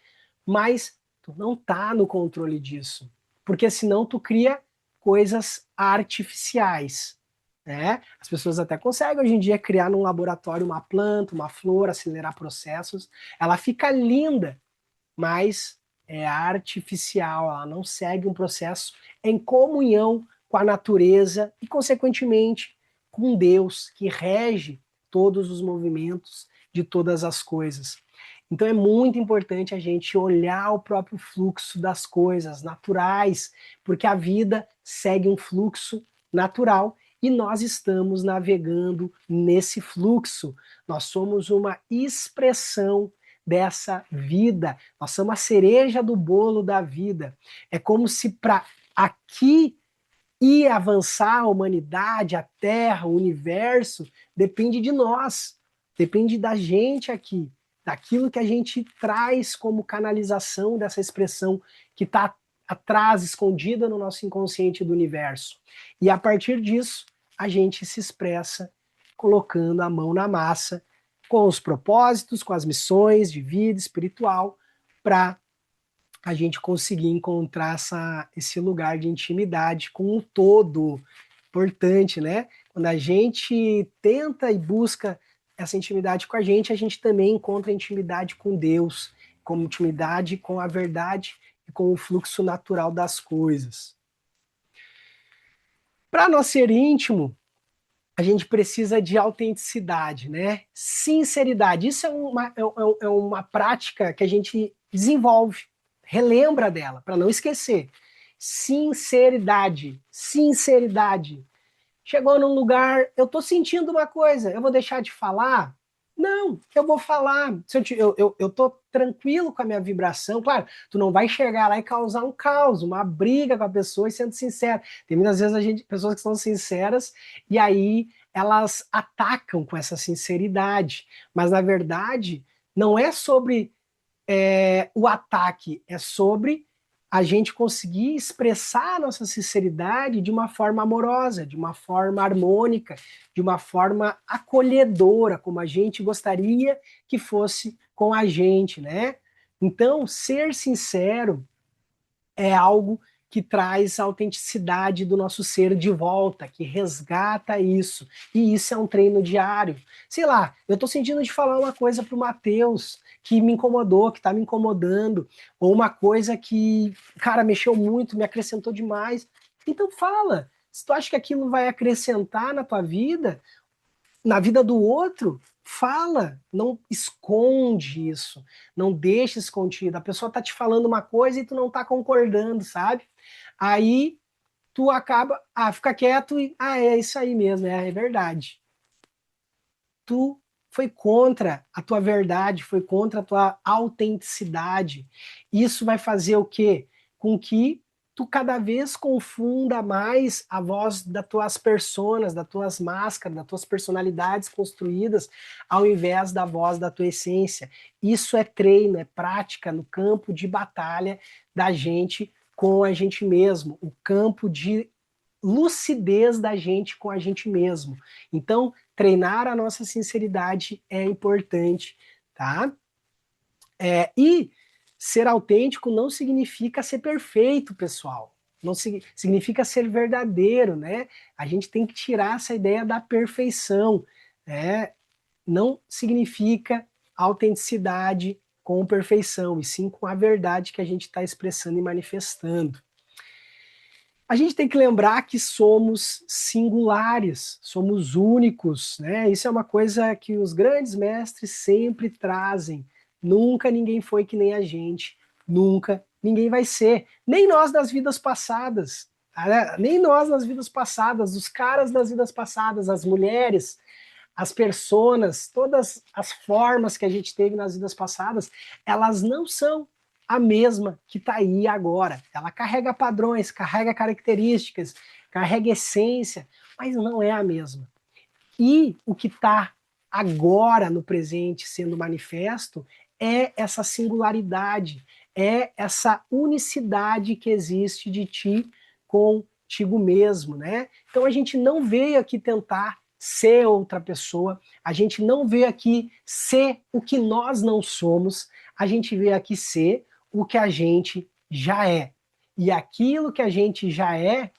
mas tu não tá no controle disso, porque senão tu cria coisas artificiais, né? As pessoas até conseguem hoje em dia criar num laboratório uma planta, uma flor, acelerar processos, ela fica linda, mas é artificial, ela não segue um processo em comunhão com a natureza e, consequentemente, com Deus, que rege todos os movimentos de todas as coisas. Então é muito importante a gente olhar o próprio fluxo das coisas naturais, porque a vida segue um fluxo natural e nós estamos navegando nesse fluxo. Nós somos uma expressão dessa vida. Nós somos a cereja do bolo da vida. É como se para aqui ir avançar a humanidade, a Terra, o universo, depende de nós, depende da gente aqui, daquilo que a gente traz como canalização dessa expressão que está atrás, escondida no nosso inconsciente do universo. E a partir disso, a gente se expressa colocando a mão na massa, com os propósitos, com as missões de vida espiritual, para a gente conseguir encontrar esse lugar de intimidade com o todo. Importante, né? Quando a gente tenta e busca essa intimidade com a gente também encontra intimidade com Deus, como intimidade com a verdade e com o fluxo natural das coisas. Para nós ser íntimo, a gente precisa de autenticidade, né? Sinceridade. Isso é uma prática que a gente desenvolve, relembra dela, para não esquecer. Sinceridade, sinceridade. Chegou num lugar, eu tô sentindo uma coisa, eu vou deixar de falar? Não, eu vou falar. Se eu tô tranquilo com a minha vibração, claro, tu não vai chegar lá e causar um caos, uma briga com a pessoa e sendo sincero. Tem muitas vezes pessoas que são sinceras e aí elas atacam com essa sinceridade. Mas na verdade, não é sobre o ataque, é sobre a gente conseguir expressar a nossa sinceridade de uma forma amorosa, de uma forma harmônica, de uma forma acolhedora, como a gente gostaria que fosse com a gente, né? Então, ser sincero é algo que traz a autenticidade do nosso ser de volta, que resgata isso. E isso é um treino diário. Sei lá, eu estou sentindo de falar uma coisa para o Matheus que me incomodou, que está me incomodando, ou uma coisa que, cara, mexeu muito, me acrescentou demais. Então fala. Se tu acha que aquilo vai acrescentar na tua vida, na vida do outro, fala, não esconde isso, não deixa escondido. A pessoa tá te falando uma coisa e tu não tá concordando, sabe? Aí tu acaba, fica quieto e, é isso aí mesmo, é verdade. Tu foi contra a tua verdade, foi contra a tua autenticidade. Isso vai fazer o quê? Com que tu cada vez confunda mais a voz das tuas personas, das tuas máscaras, das tuas personalidades construídas, ao invés da voz da tua essência. Isso é treino, é prática no campo de batalha da gente com a gente mesmo, o campo de lucidez da gente com a gente mesmo. Então, treinar a nossa sinceridade é importante, tá? E ser autêntico não significa ser perfeito, pessoal. Não significa ser verdadeiro, né? A gente tem que tirar essa ideia da perfeição, né? Não significa autenticidade com perfeição, e sim com a verdade que a gente está expressando e manifestando. A gente tem que lembrar que somos singulares, somos únicos, né? Isso é uma coisa que os grandes mestres sempre trazem. Nunca ninguém foi que nem a gente, nunca ninguém vai ser. Nem nós das vidas passadas, tá? Nem nós nas vidas passadas, os caras das vidas passadas, as mulheres, as personas, todas as formas que a gente teve nas vidas passadas, elas não são a mesma que está aí agora. Ela carrega padrões, carrega características, carrega essência, mas não é a mesma. E o que está agora no presente sendo manifesto é essa singularidade, é essa unicidade que existe de ti contigo mesmo, né? Então a gente não veio aqui tentar ser outra pessoa, a gente não veio aqui ser o que nós não somos, a gente veio aqui ser o que a gente já é. E aquilo que a gente já é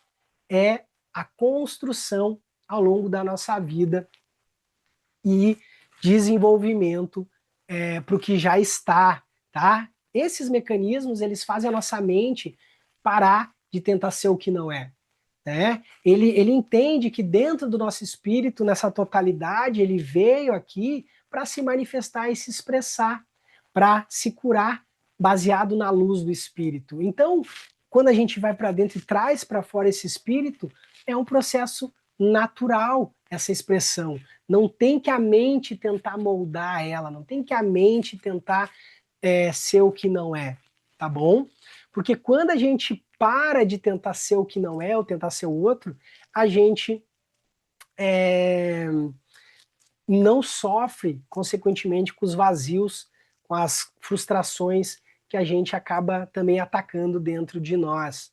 a construção ao longo da nossa vida e desenvolvimento para o que já está, tá? Esses mecanismos, eles fazem a nossa mente parar de tentar ser o que não é, né? Ele entende que dentro do nosso espírito, nessa totalidade, ele veio aqui para se manifestar e se expressar, para se curar baseado na luz do espírito. Então, quando a gente vai para dentro e traz para fora esse espírito, é um processo natural essa expressão. Não tem que a mente tentar moldar ela, não tem que a mente tentar ser o que não é, tá bom? Porque quando a gente para de tentar ser o que não é, ou tentar ser o outro, a gente não sofre, consequentemente, com os vazios, com as frustrações que a gente acaba também atacando dentro de nós,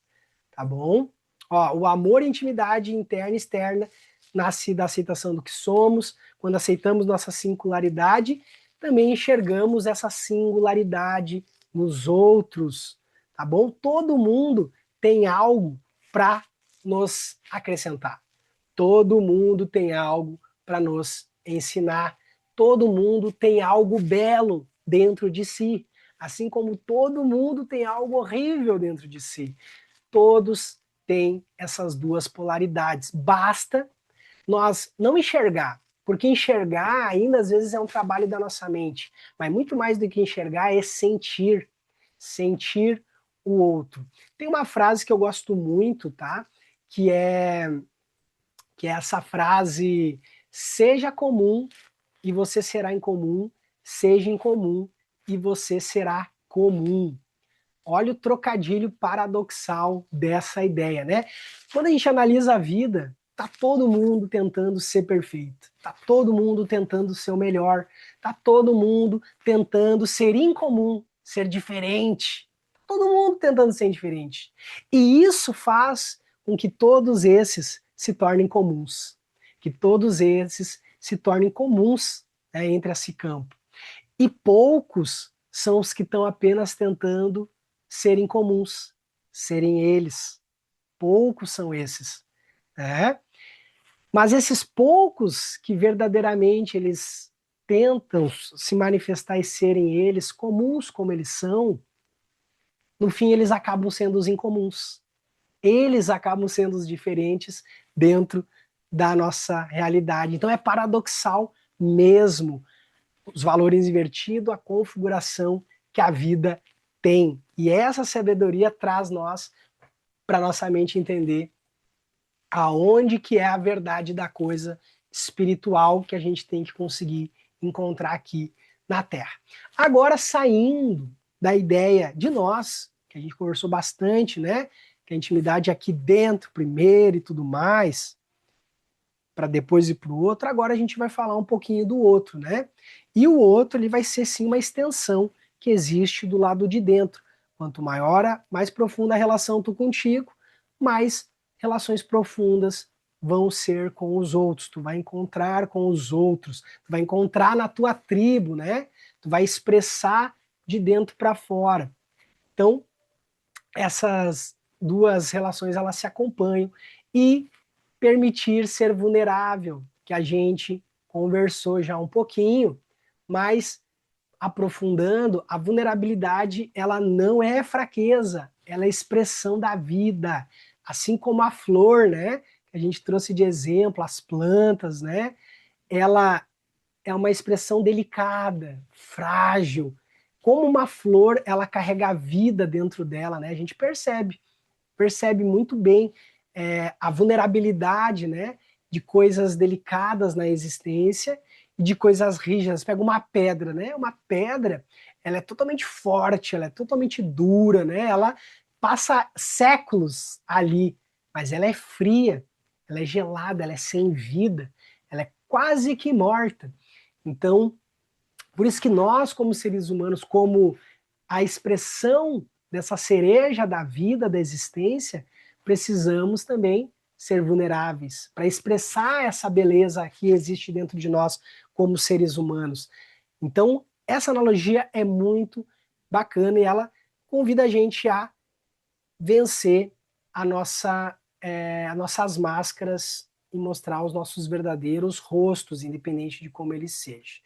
tá bom? Ó, o amor e intimidade interna e externa nasce da aceitação do que somos. Quando aceitamos nossa singularidade, também enxergamos essa singularidade nos outros, tá bom? Todo mundo tem algo para nos acrescentar. Todo mundo tem algo para nos ensinar. Todo mundo tem algo belo dentro de si, assim como todo mundo tem algo horrível dentro de si. Todos têm essas duas polaridades. Basta nós não enxergar, porque enxergar ainda às vezes é um trabalho da nossa mente, mas muito mais do que enxergar é sentir, sentir o outro. Tem uma frase que eu gosto muito, tá? Que é essa frase: seja comum e você será incomum, seja incomum e você será comum. Olha o trocadilho paradoxal dessa ideia, né? Quando a gente analisa a vida, tá todo mundo tentando ser perfeito, tá todo mundo tentando ser o melhor, tá todo mundo tentando ser incomum, ser diferente, tá todo mundo tentando ser diferente. E isso faz com que todos esses se tornem comuns, que todos esses se tornem comuns, né, entre esse campo. E poucos são os que estão apenas tentando serem comuns, serem eles. Poucos são esses, né? Mas esses poucos que verdadeiramente eles tentam se manifestar e serem eles, comuns como eles são, no fim eles acabam sendo os incomuns. Eles acabam sendo os diferentes dentro da nossa realidade. Então é paradoxal mesmo os valores invertidos, a configuração que a vida tem. E essa sabedoria traz nós para nossa mente entender aonde que é a verdade da coisa espiritual que a gente tem que conseguir encontrar aqui na Terra. Agora, saindo da ideia de nós, que a gente conversou bastante, né? que a intimidade é aqui dentro primeiro e tudo mais, para depois ir para o outro, agora a gente vai falar um pouquinho do outro, né? E o outro, ele vai ser sim uma extensão que existe do lado de dentro. Quanto maior, mais profunda a relação tu contigo, mais relações profundas vão ser com os outros. Tu vai encontrar com os outros, tu vai encontrar na tua tribo, né? Tu vai expressar de dentro para fora. Então, essas duas relações elas se acompanham e permitir ser vulnerável, que a gente conversou já um pouquinho, mas aprofundando, a vulnerabilidade ela não é fraqueza, ela é expressão da vida, assim como a flor, né? Que a gente trouxe de exemplo, as plantas, né? Ela é uma expressão delicada, frágil. Como uma flor, ela carrega a vida dentro dela, né? A gente percebe muito bem a vulnerabilidade, né, de coisas delicadas na existência e de coisas rígidas. Pega uma pedra, né? Uma pedra, ela é totalmente forte, ela é totalmente dura, né? Ela passa séculos ali, mas ela é fria, ela é gelada, ela é sem vida, ela é quase que morta. Então, por isso que nós, como seres humanos, como a expressão dessa cereja da vida, da existência, precisamos também ser vulneráveis para expressar essa beleza que existe dentro de nós como seres humanos. Então, essa analogia é muito bacana e ela convida a gente a vencer as nossas máscaras e mostrar os nossos verdadeiros rostos, independente de como eles sejam.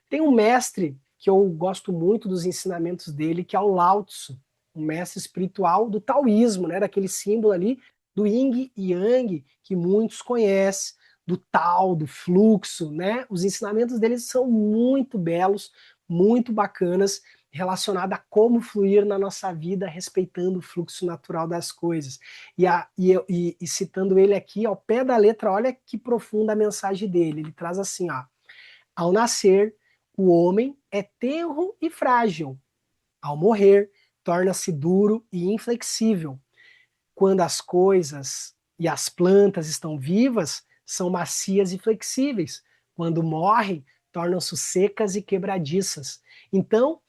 Tem um mestre que eu gosto muito dos ensinamentos dele, que é o Lao Tzu, um mestre espiritual do taoísmo, né, daquele símbolo ali do yin e yang que muitos conhecem, do Tao, do fluxo, né? Os ensinamentos dele são muito belos, muito bacanas, relacionado a como fluir na nossa vida, respeitando o fluxo natural das coisas. E citando ele aqui, ao pé da letra, olha que profunda a mensagem dele. Ele traz assim, ó: ao nascer, o homem é tenro e frágil. Ao morrer, torna-se duro e inflexível. Quando as coisas e as plantas estão vivas, são macias e flexíveis. Quando morrem, tornam-se secas e quebradiças. Então,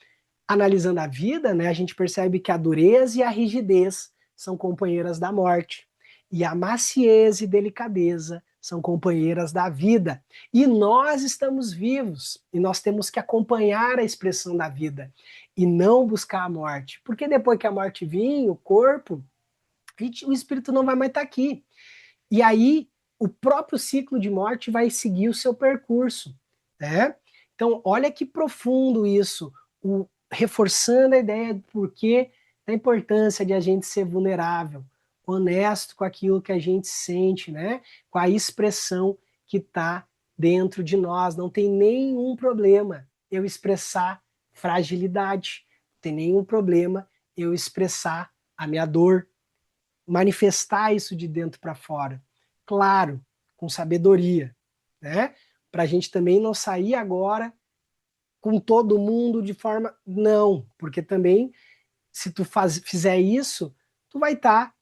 analisando a vida, né, a gente percebe que a dureza e a rigidez são companheiras da morte. E a maciez e delicadeza são companheiras da vida. E nós estamos vivos e nós temos que acompanhar a expressão da vida e não buscar a morte. Porque depois que a morte vir, o corpo, o espírito não vai mais estar aqui. E aí o próprio ciclo de morte vai seguir o seu percurso, né? Então, olha que profundo isso, reforçando a ideia do porquê da importância de a gente ser vulnerável, honesto com aquilo que a gente sente, né? Com a expressão que está dentro de nós. Não tem nenhum problema eu expressar fragilidade, não tem nenhum problema eu expressar a minha dor, manifestar isso de dentro para fora. Claro, com sabedoria, né? Para a gente também não sair agora com todo mundo de forma. Não, porque também, se tu fizer isso, tu vai estar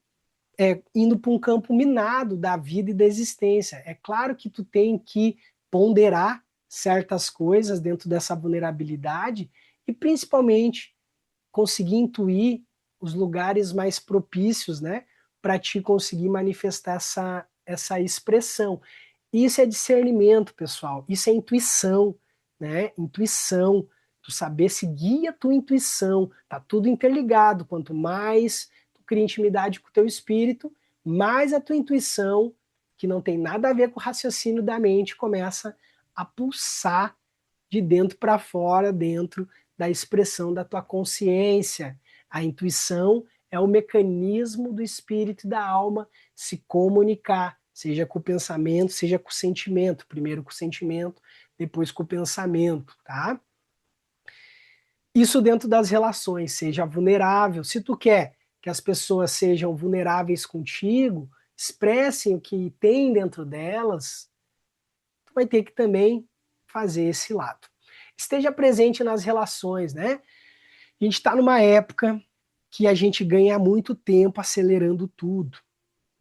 indo para um campo minado da vida e da existência. É claro que tu tem que ponderar certas coisas dentro dessa vulnerabilidade e principalmente conseguir intuir os lugares mais propícios, né, para te conseguir manifestar essa expressão. Isso é discernimento, pessoal. Isso é intuição, né? Intuição. Tu saber seguir a tua intuição. Tá tudo interligado. Quanto mais tu cria intimidade com o teu espírito, mais a tua intuição, que não tem nada a ver com o raciocínio da mente, começa a pulsar de dentro para fora, dentro da expressão da tua consciência. A intuição é o mecanismo do espírito e da alma se comunicar, seja com o pensamento, seja com o sentimento. Primeiro com o sentimento, depois com o pensamento, tá? Isso dentro das relações, seja vulnerável. Se tu quer que as pessoas sejam vulneráveis contigo, expressem o que tem dentro delas, tu vai ter que também fazer esse lado. Esteja presente nas relações, né? A gente está numa época que a gente ganha muito tempo acelerando tudo.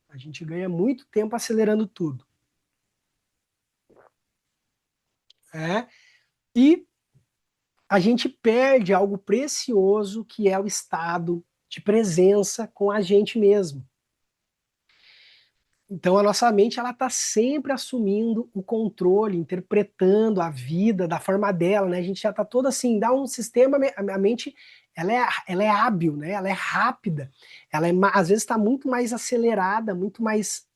A gente ganha muito tempo acelerando tudo. E a gente perde algo precioso que é o estado de presença com a gente mesmo. Então a nossa mente ela está sempre assumindo o controle, interpretando a vida da forma dela, né? A gente já está todo assim, dá um sistema, a mente ela é hábil, né? Ela é rápida, às vezes está muito mais acelerada, muito mais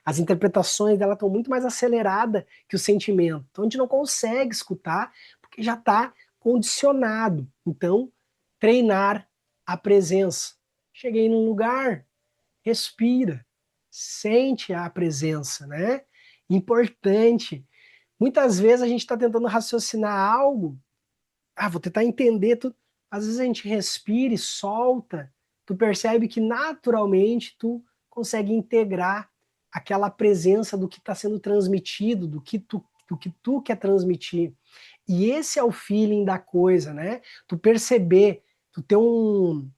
as interpretações dela estão muito mais aceleradas que o sentimento. Então a gente não consegue escutar porque já está condicionado. Então treinar a presença. Cheguei num lugar, respira, sente a presença, né? Importante. Muitas vezes a gente está tentando raciocinar algo, vou tentar entender tudo. Às vezes a gente respira e solta, tu percebe que naturalmente tu consegue integrar aquela presença do que está sendo transmitido, do que tu quer transmitir. E esse é o feeling da coisa, né? Tu perceber, tu ter um,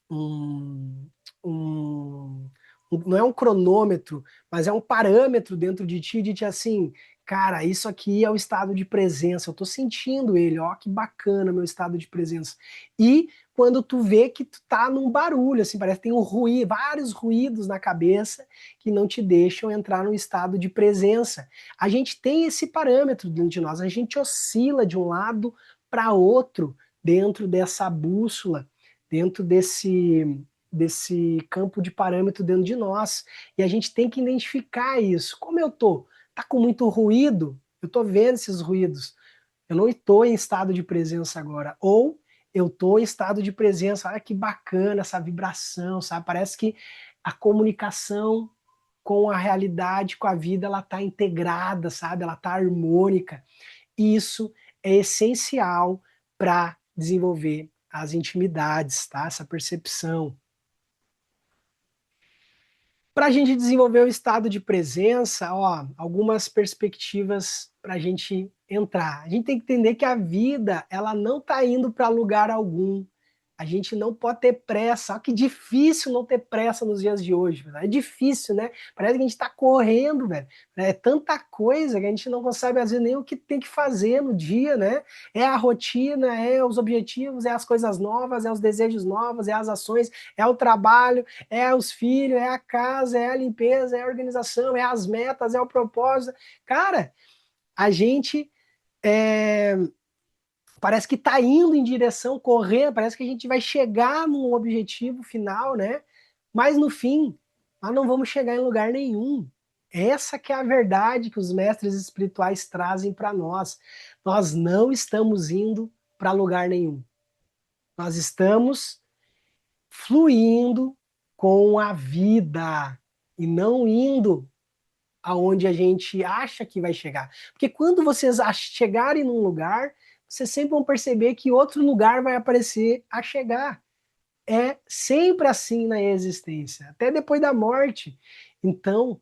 um, não é um cronômetro, mas é um parâmetro dentro de ti assim, cara, isso aqui é o estado de presença, eu tô sentindo ele, ó, que bacana meu estado de presença. E quando tu vê que tu tá num barulho, assim, parece que tem um ruído, vários ruídos na cabeça que não te deixam entrar no estado de presença. A gente tem esse parâmetro dentro de nós, a gente oscila de um lado para outro dentro dessa bússola, dentro desse campo de parâmetro dentro de nós. E a gente tem que identificar isso. Como eu tô? Tá com muito ruído? Eu tô vendo esses ruídos. Eu não estou em estado de presença agora. Ou eu estou em estado de presença. Olha que bacana essa vibração, sabe? Parece que a comunicação com a realidade, com a vida, ela está integrada, sabe? Ela está harmônica. Isso é essencial para desenvolver as intimidades, tá? Essa percepção. Para a gente desenvolver o estado de presença, ó, algumas perspectivas para a gente entrar. A gente tem que entender que a vida ela não está indo para lugar algum. A gente não pode ter pressa. Olha que difícil não ter pressa nos dias de hoje. Velho. É difícil, né? Parece que a gente está correndo, velho. É tanta coisa que a gente não consegue, às vezes, nem o que tem que fazer no dia, né? É a rotina, é os objetivos, é as coisas novas, é os desejos novos, é as ações, é o trabalho, é os filhos, é a casa, é a limpeza, é a organização, é as metas, é o propósito. Cara, a gente é, parece que está indo em direção, correndo, parece que a gente vai chegar num objetivo final, né? Mas no fim, nós não vamos chegar em lugar nenhum. Essa que é a verdade que os mestres espirituais trazem para nós. Nós não estamos indo para lugar nenhum. Nós estamos fluindo com a vida e não indo aonde a gente acha que vai chegar. Porque quando vocês chegarem num lugar, vocês sempre vão perceber que outro lugar vai aparecer a chegar. É sempre assim na existência, até depois da morte. Então,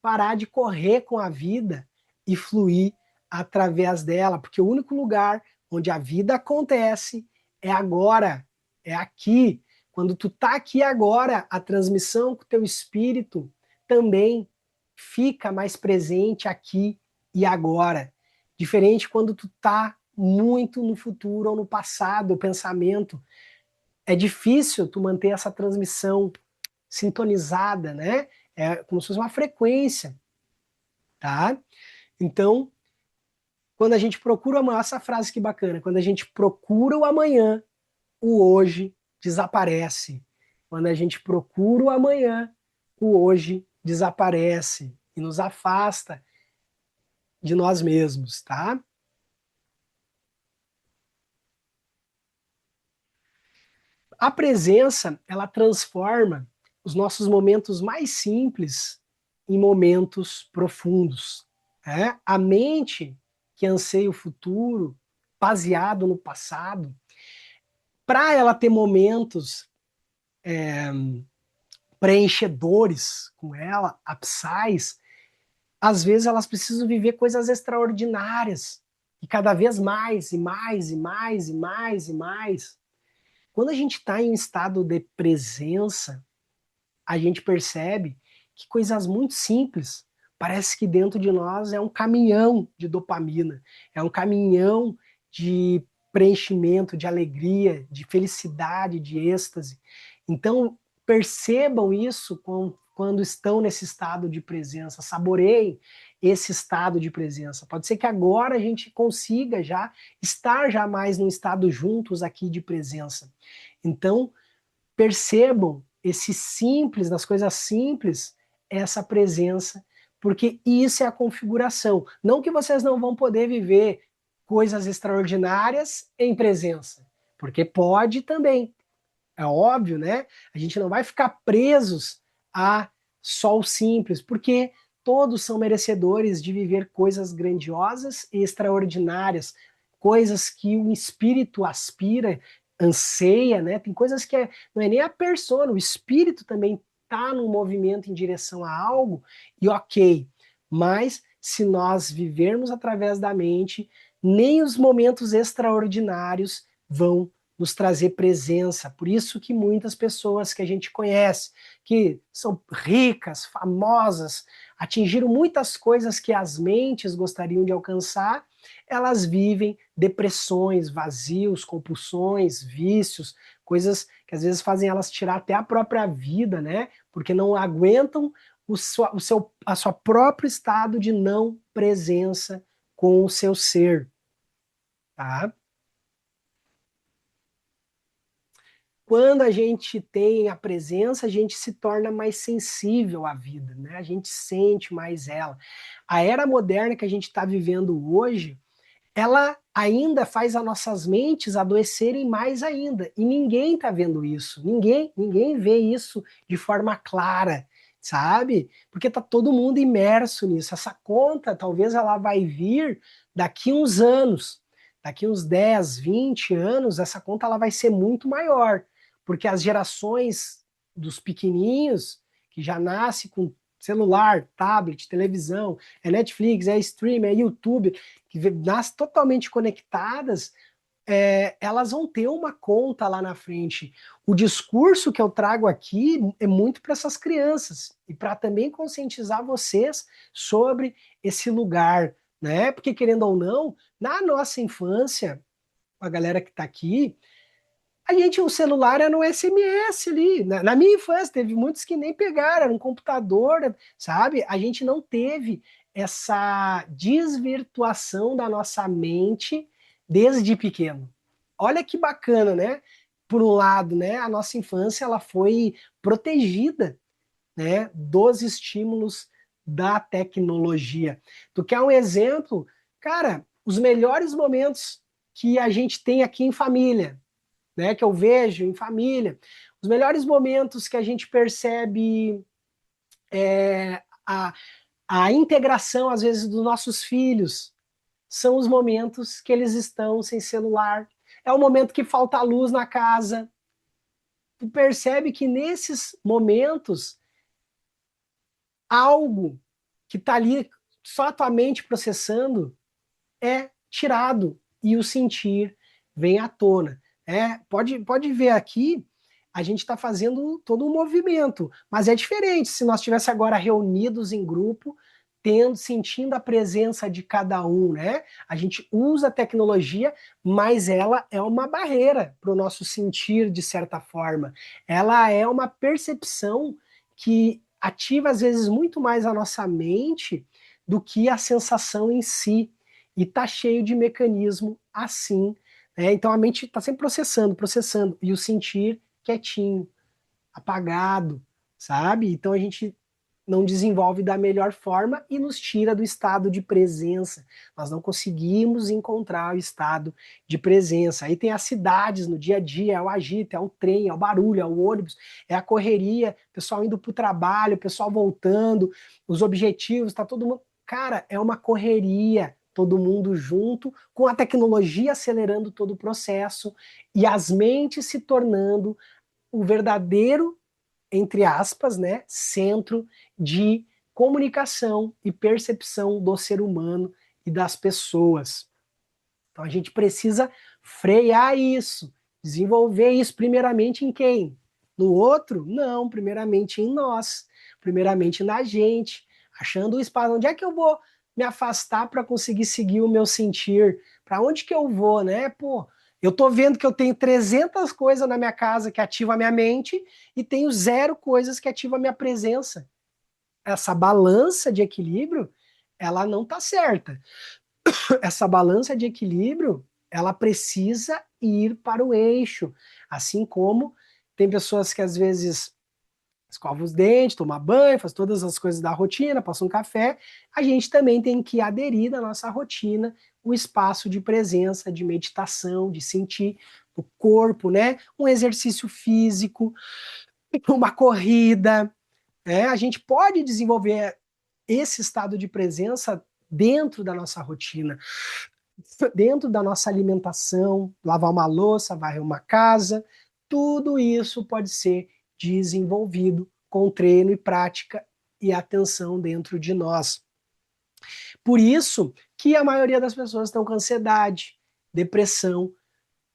parar de correr com a vida e fluir através dela, porque o único lugar onde a vida acontece é agora, é aqui. Quando tu tá aqui agora, a transmissão com o teu espírito também fica mais presente aqui e agora. Diferente quando tu tá muito no futuro ou no passado, o pensamento. É difícil tu manter essa transmissão sintonizada, né? É como se fosse uma frequência, tá? Então, quando a gente procura amanhã, essa frase que bacana, quando a gente procura o amanhã, o hoje desaparece. Quando a gente procura o amanhã, o hoje desaparece e nos afasta de nós mesmos, tá? A presença, ela transforma os nossos momentos mais simples em momentos profundos. Né? A mente que anseia o futuro, baseado no passado, para ela ter momentos preenchedores com ela, absais, às vezes elas precisam viver coisas extraordinárias. E cada vez mais, e mais, e mais, e mais, e mais. Quando a gente está em um estado de presença, a gente percebe que coisas muito simples, parece que dentro de nós é um caminhão de dopamina, é um caminhão de preenchimento, de alegria, de felicidade, de êxtase. Então, percebam isso quando estão nesse estado de presença, saboreiem esse estado de presença. Pode ser que agora a gente consiga já estar já mais num estado juntos aqui de presença. Então, percebam esse simples, das coisas simples, essa presença, porque isso é a configuração. Não que vocês não vão poder viver coisas extraordinárias em presença, porque pode também. É óbvio, né? A gente não vai ficar presos a só o simples, porque todos são merecedores de viver coisas grandiosas e extraordinárias, coisas que o espírito aspira, anseia, né? Tem coisas que não é nem a persona, o espírito também está num movimento em direção a algo, e ok, mas se nós vivermos através da mente, nem os momentos extraordinários vão nos trazer presença. Por isso que muitas pessoas que a gente conhece, que são ricas, famosas, atingiram muitas coisas que as mentes gostariam de alcançar, elas vivem depressões, vazios, compulsões, vícios, coisas que às vezes fazem elas tirar até a própria vida, né? Porque não aguentam a sua próprio estado de não presença com o seu ser, tá? Quando a gente tem a presença, a gente se torna mais sensível à vida, né? A gente sente mais ela. A era moderna que a gente está vivendo hoje, ela ainda faz as nossas mentes adoecerem mais ainda. E ninguém está vendo isso. Ninguém vê isso de forma clara, sabe? Porque tá todo mundo imerso nisso. Essa conta, talvez ela vai vir daqui uns anos. Daqui uns 10, 20 anos, essa conta ela vai ser muito maior, porque as gerações dos pequenininhos que já nascem com celular, tablet, televisão, é Netflix, é stream, é YouTube, que nascem totalmente conectadas, elas vão ter uma conta lá na frente. O discurso que eu trago aqui é muito para essas crianças e para também conscientizar vocês sobre esse lugar, né? Porque querendo ou não, na nossa infância, a galera que está aqui, a gente, o celular era no SMS ali. Na minha infância, teve muitos que nem pegaram, era um computador, sabe? A gente não teve essa desvirtuação da nossa mente desde pequeno. Olha que bacana, né? Por um lado, né, a nossa infância ela foi protegida, né, dos estímulos da tecnologia. Tu quer um exemplo? Cara, os melhores momentos que a gente tem aqui em família, né, que eu vejo em família, os melhores momentos que a gente percebe a, a integração, às vezes, dos nossos filhos, são os momentos que eles estão sem celular. É o momento que falta luz na casa. Tu percebe que nesses momentos, algo que está ali só a tua mente processando é tirado e o sentir vem à tona. Pode ver aqui, a gente está fazendo todo um movimento, mas é diferente se nós estivéssemos agora reunidos em grupo, sentindo a presença de cada um, né? A gente usa a tecnologia, mas ela é uma barreira para o nosso sentir, de certa forma. Ela é uma percepção que ativa, às vezes, muito mais a nossa mente do que a sensação em si. E tá cheio de mecanismo assim, né? Então a mente está sempre processando, e o sentir quietinho, apagado, sabe? Então a gente não desenvolve da melhor forma e nos tira do estado de presença. Nós não conseguimos encontrar o estado de presença. Aí tem as cidades no dia a dia, é o agito, é o trem, é o barulho, é o ônibus, é a correria, o pessoal indo para o trabalho, o pessoal voltando, os objetivos, tá todo mundo. Cara, é uma correria, todo mundo junto, com a tecnologia acelerando todo o processo e as mentes se tornando o verdadeiro, entre aspas, né, centro de comunicação e percepção do ser humano e das pessoas. Então a gente precisa frear isso. Desenvolver isso primeiramente em quem? No outro? Não, primeiramente em nós, primeiramente na gente, achando o espaço. Onde é que eu vou me afastar para conseguir seguir o meu sentir? Para onde que eu vou, né? Pô, eu tô vendo que eu tenho 300 coisas na minha casa que ativam a minha mente e tenho 0 coisas que ativam a minha presença. Essa balança de equilíbrio, ela não tá certa. Essa balança de equilíbrio, ela precisa ir para o eixo. Assim como tem pessoas que às vezes escovam os dentes, tomam banho, faz todas as coisas da rotina, passa um café, a gente também tem que aderir na nossa rotina o espaço de presença, de meditação, de sentir o corpo, né? Um exercício físico, uma corrida, né? A gente pode desenvolver esse estado de presença dentro da nossa rotina, dentro da nossa alimentação, lavar uma louça, varrer uma casa, tudo isso pode ser desenvolvido com treino e prática e atenção dentro de nós. Por isso que a maioria das pessoas estão com ansiedade, depressão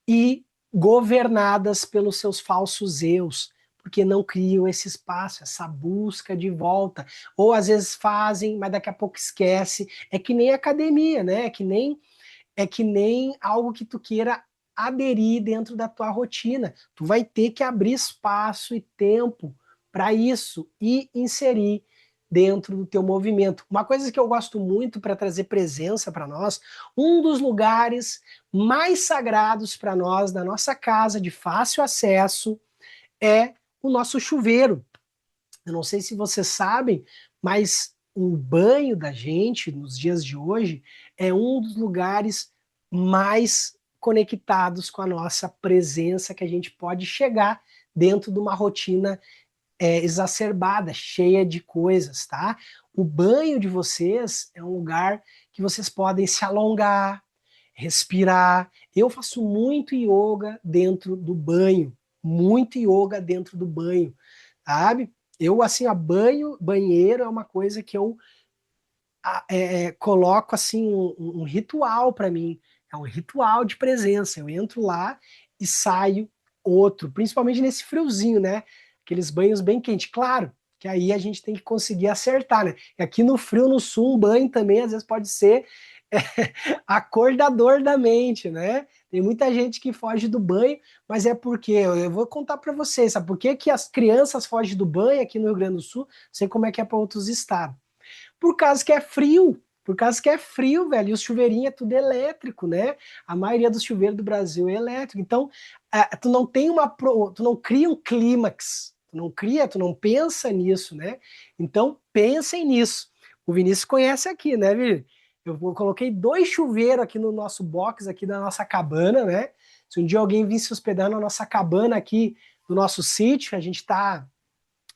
e governadas pelos seus falsos eus, porque não criam esse espaço, essa busca de volta. Ou às vezes fazem, mas daqui a pouco esquece. É que nem academia, né? É que nem algo que tu queira aderir dentro da tua rotina. Tu vai ter que abrir espaço e tempo para isso e inserir dentro do teu movimento. Uma coisa que eu gosto muito para trazer presença para nós, um dos lugares mais sagrados para nós, na nossa casa, de fácil acesso, é o nosso chuveiro. Eu não sei se vocês sabem, mas o banho da gente, nos dias de hoje, é um dos lugares mais conectados com a nossa presença que a gente pode chegar dentro de uma rotina exacerbada, cheia de coisas, tá? O banho de vocês é um lugar que vocês podem se alongar, respirar. Eu faço muito yoga dentro do banho, muito yoga dentro do banho, sabe? Eu, assim, a banheiro é uma coisa que eu coloco, assim, um ritual para mim. É um ritual de presença. Eu entro lá e saio outro, principalmente nesse friozinho, né? Aqueles banhos bem quentes. Claro que aí a gente tem que conseguir acertar, né? E aqui no frio, no sul, um banho também às vezes pode ser é, acordador da mente, né? Tem muita gente que foge do banho, mas é porque, eu vou contar para vocês, sabe por que que as crianças fogem do banho aqui no Rio Grande do Sul? Não sei como é que é para outros estados. Por causa que é frio. Por causa que é frio, velho. E os chuveirinhos é tudo elétrico, né? A maioria dos chuveiros do Brasil é elétrico. Então, tu não tem tu não cria um clímax. Tu não pensa nisso, né? Então, pensem nisso. O Vinícius conhece aqui, né, Vini? Eu coloquei 2 chuveiros aqui no nosso box, aqui da nossa cabana, né? Se um dia alguém vir se hospedar na nossa cabana aqui, do nosso sítio, a gente tá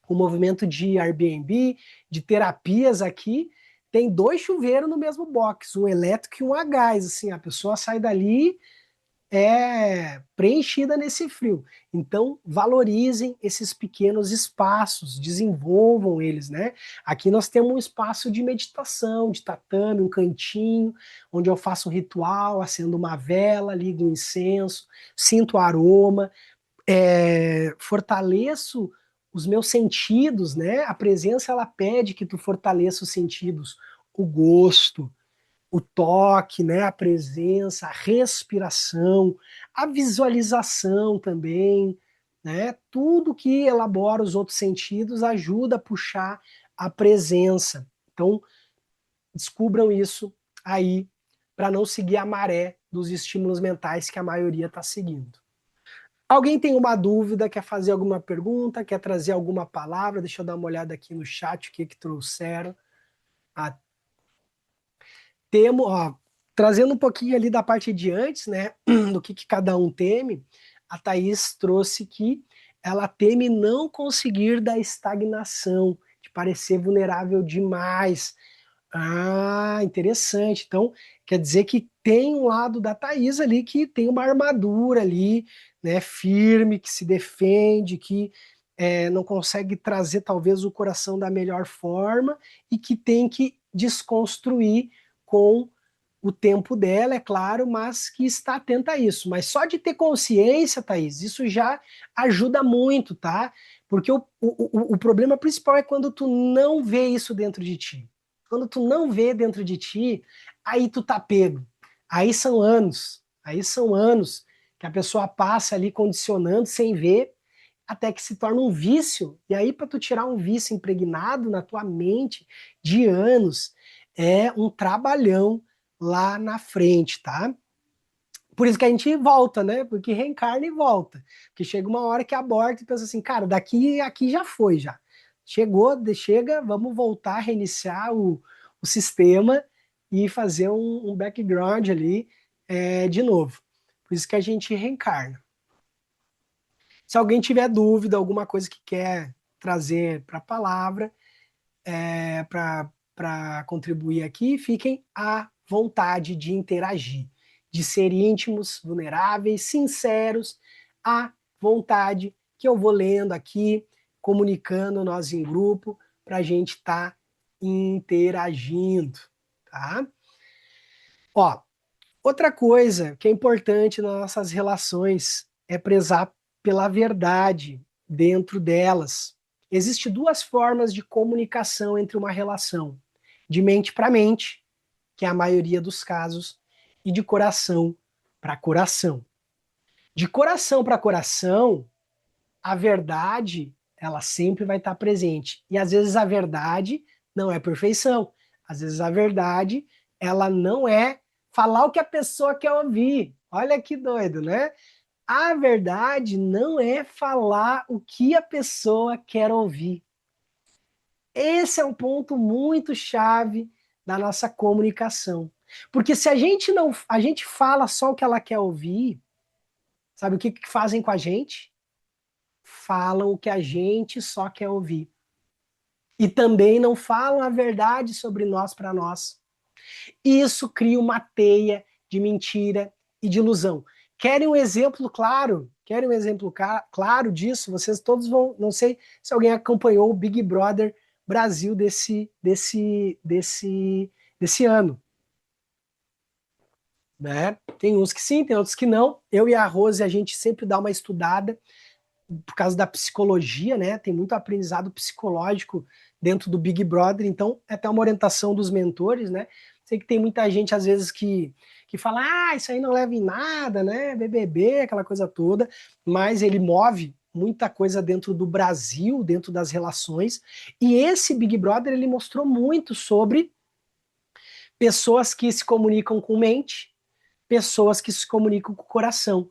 o movimento de Airbnb, de terapias aqui, tem 2 chuveiros no mesmo box, um elétrico e um a gás, assim, a pessoa sai dali preenchida nesse frio. Então, valorizem esses pequenos espaços, desenvolvam eles, né? Aqui nós temos um espaço de meditação, de tatame, um cantinho, onde eu faço um ritual, acendo uma vela, ligo um incenso, sinto o aroma, fortaleço os meus sentidos, né? A presença ela pede que tu fortaleça os sentidos, o gosto, o toque, né? A presença, a respiração, a visualização também, né? Tudo que elabora os outros sentidos ajuda a puxar a presença. Então, descubram isso aí para não seguir a maré dos estímulos mentais que a maioria está seguindo. Alguém tem uma dúvida, quer fazer alguma pergunta, quer trazer alguma palavra? Deixa eu dar uma olhada aqui no chat, o que que trouxeram. Ah, trazendo um pouquinho ali da parte de antes, né, do que cada um teme, a Thaís trouxe que ela teme não conseguir da estagnação, de parecer vulnerável demais. Ah, interessante. Então, quer dizer que tem um lado da Thaís ali que tem uma armadura ali, né, firme, que se defende, que não consegue trazer talvez o coração da melhor forma e que tem que desconstruir com o tempo dela, é claro, mas que está atenta a isso. Mas só de ter consciência, Thaís, isso já ajuda muito, tá? Porque o problema principal é quando tu não vê isso dentro de ti. Quando tu não vê dentro de ti, aí tu tá pego. Aí são anos que a pessoa passa ali condicionando sem ver, até que se torna um vício. E aí, para tu tirar um vício impregnado na tua mente de anos, é um trabalhão lá na frente, tá? Por isso que a gente volta, né? Porque reencarna e volta. Porque chega uma hora que aborta e pensa assim, cara, daqui aqui já foi, já. Chegou, chega, vamos voltar, reiniciar o sistema e fazer um background ali de novo. Por isso que a gente reencarna. Se alguém tiver dúvida, alguma coisa que quer trazer para a palavra, para contribuir aqui, fiquem à vontade de interagir, de ser íntimos, vulneráveis, sinceros, à vontade, que eu vou lendo aqui, comunicando nós em grupo, para a gente estar interagindo, tá? Ó, outra coisa que é importante nas nossas relações é prezar pela verdade dentro delas. Existem duas formas de comunicação entre uma relação: de mente para mente, que é a maioria dos casos, e de coração para coração. De coração para coração, a verdade, ela sempre vai estar presente. E às vezes a verdade não é perfeição. Às vezes a verdade, ela não é falar o que a pessoa quer ouvir. Olha que doido, né? A verdade não é falar o que a pessoa quer ouvir. Esse é um ponto muito chave da nossa comunicação. Porque se a gente fala só o que ela quer ouvir, sabe o que fazem com a gente? Falam o que a gente só quer ouvir. E também não falam a verdade sobre nós para nós. Isso cria uma teia de mentira e de ilusão. Querem um exemplo claro? Querem um exemplo claro disso? Vocês todos vão. Não sei se alguém acompanhou o Big Brother Brasil desse ano. Né? Tem uns que sim, tem outros que não. Eu e a Rose, a gente sempre dá uma estudada por causa da psicologia, né? Tem muito aprendizado psicológico dentro do Big Brother, então é até uma orientação dos mentores, né? Sei que tem muita gente, às vezes, que fala, isso aí não leva em nada, né? BBB, aquela coisa toda, mas ele move muita coisa dentro do Brasil, dentro das relações, e esse Big Brother, ele mostrou muito sobre pessoas que se comunicam com mente, pessoas que se comunicam com o coração.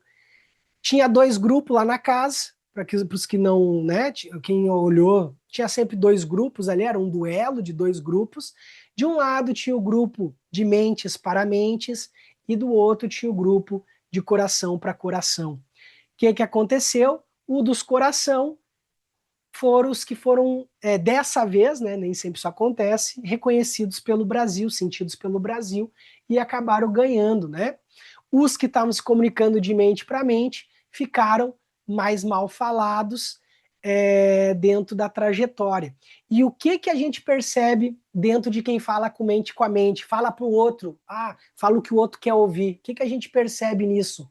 Tinha dois grupos lá na casa, para os que não, né, quem olhou, tinha sempre dois grupos ali, era um duelo de dois grupos. De um lado tinha o grupo de mentes para mentes, e do outro tinha o grupo de coração para coração. O que aconteceu? O dos coração foram os que foram, dessa vez, né, nem sempre isso acontece, reconhecidos pelo Brasil, sentidos pelo Brasil, e acabaram ganhando, né? Os que estavam se comunicando de mente para mente ficaram mais mal falados dentro da trajetória. E o que a gente percebe dentro de quem fala com a mente, fala para o outro, fala o que o outro quer ouvir. O que a gente percebe nisso?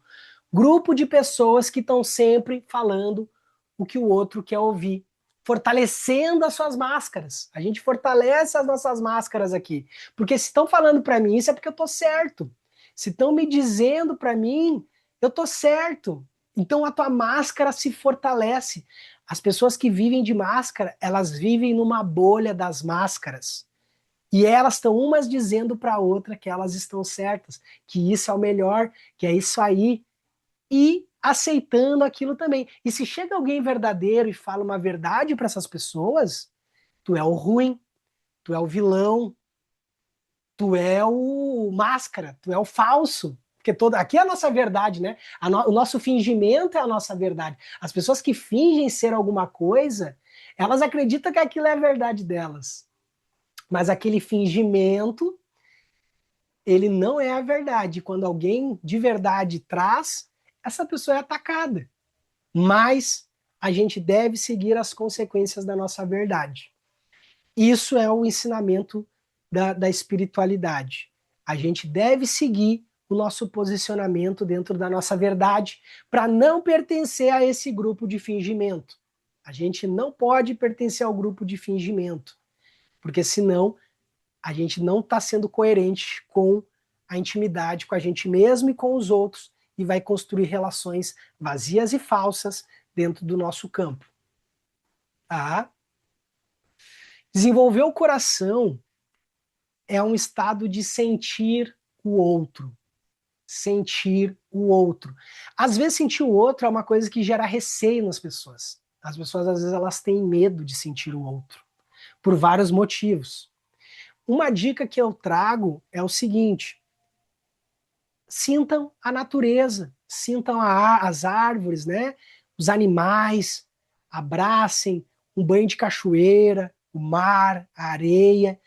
Grupo de pessoas que estão sempre falando o que o outro quer ouvir, fortalecendo as suas máscaras. A gente fortalece as nossas máscaras aqui, porque se estão falando para mim, isso é porque eu estou certo. Se estão me dizendo para mim, eu estou certo. Então a tua máscara se fortalece. As pessoas que vivem de máscara, elas vivem numa bolha das máscaras. E elas estão umas dizendo para a outra que elas estão certas, que isso é o melhor, que é isso aí, e aceitando aquilo também. E se chega alguém verdadeiro e fala uma verdade para essas pessoas, tu é o ruim, tu é o vilão, tu é o máscara, tu é o falso. Porque aqui é a nossa verdade, né? O nosso fingimento é a nossa verdade. As pessoas que fingem ser alguma coisa, elas acreditam que aquilo é a verdade delas. Mas aquele fingimento, ele não é a verdade. Quando alguém de verdade traz, essa pessoa é atacada. Mas a gente deve seguir as consequências da nossa verdade. Isso é o ensinamento da espiritualidade. A gente deve seguir o nosso posicionamento dentro da nossa verdade para não pertencer a esse grupo de fingimento. A gente não pode pertencer ao grupo de fingimento, porque senão a gente não está sendo coerente com a intimidade com a gente mesmo e com os outros e vai construir relações vazias e falsas dentro do nosso campo. Tá? Desenvolver o coração é um estado de sentir o outro. Sentir o outro. Às vezes sentir o outro é uma coisa que gera receio nas pessoas. As pessoas às vezes elas têm medo de sentir o outro, por vários motivos. Uma dica que eu trago é o seguinte: sintam a natureza, sintam as árvores, né? Os animais, abracem um banho de cachoeira, o mar, a areia.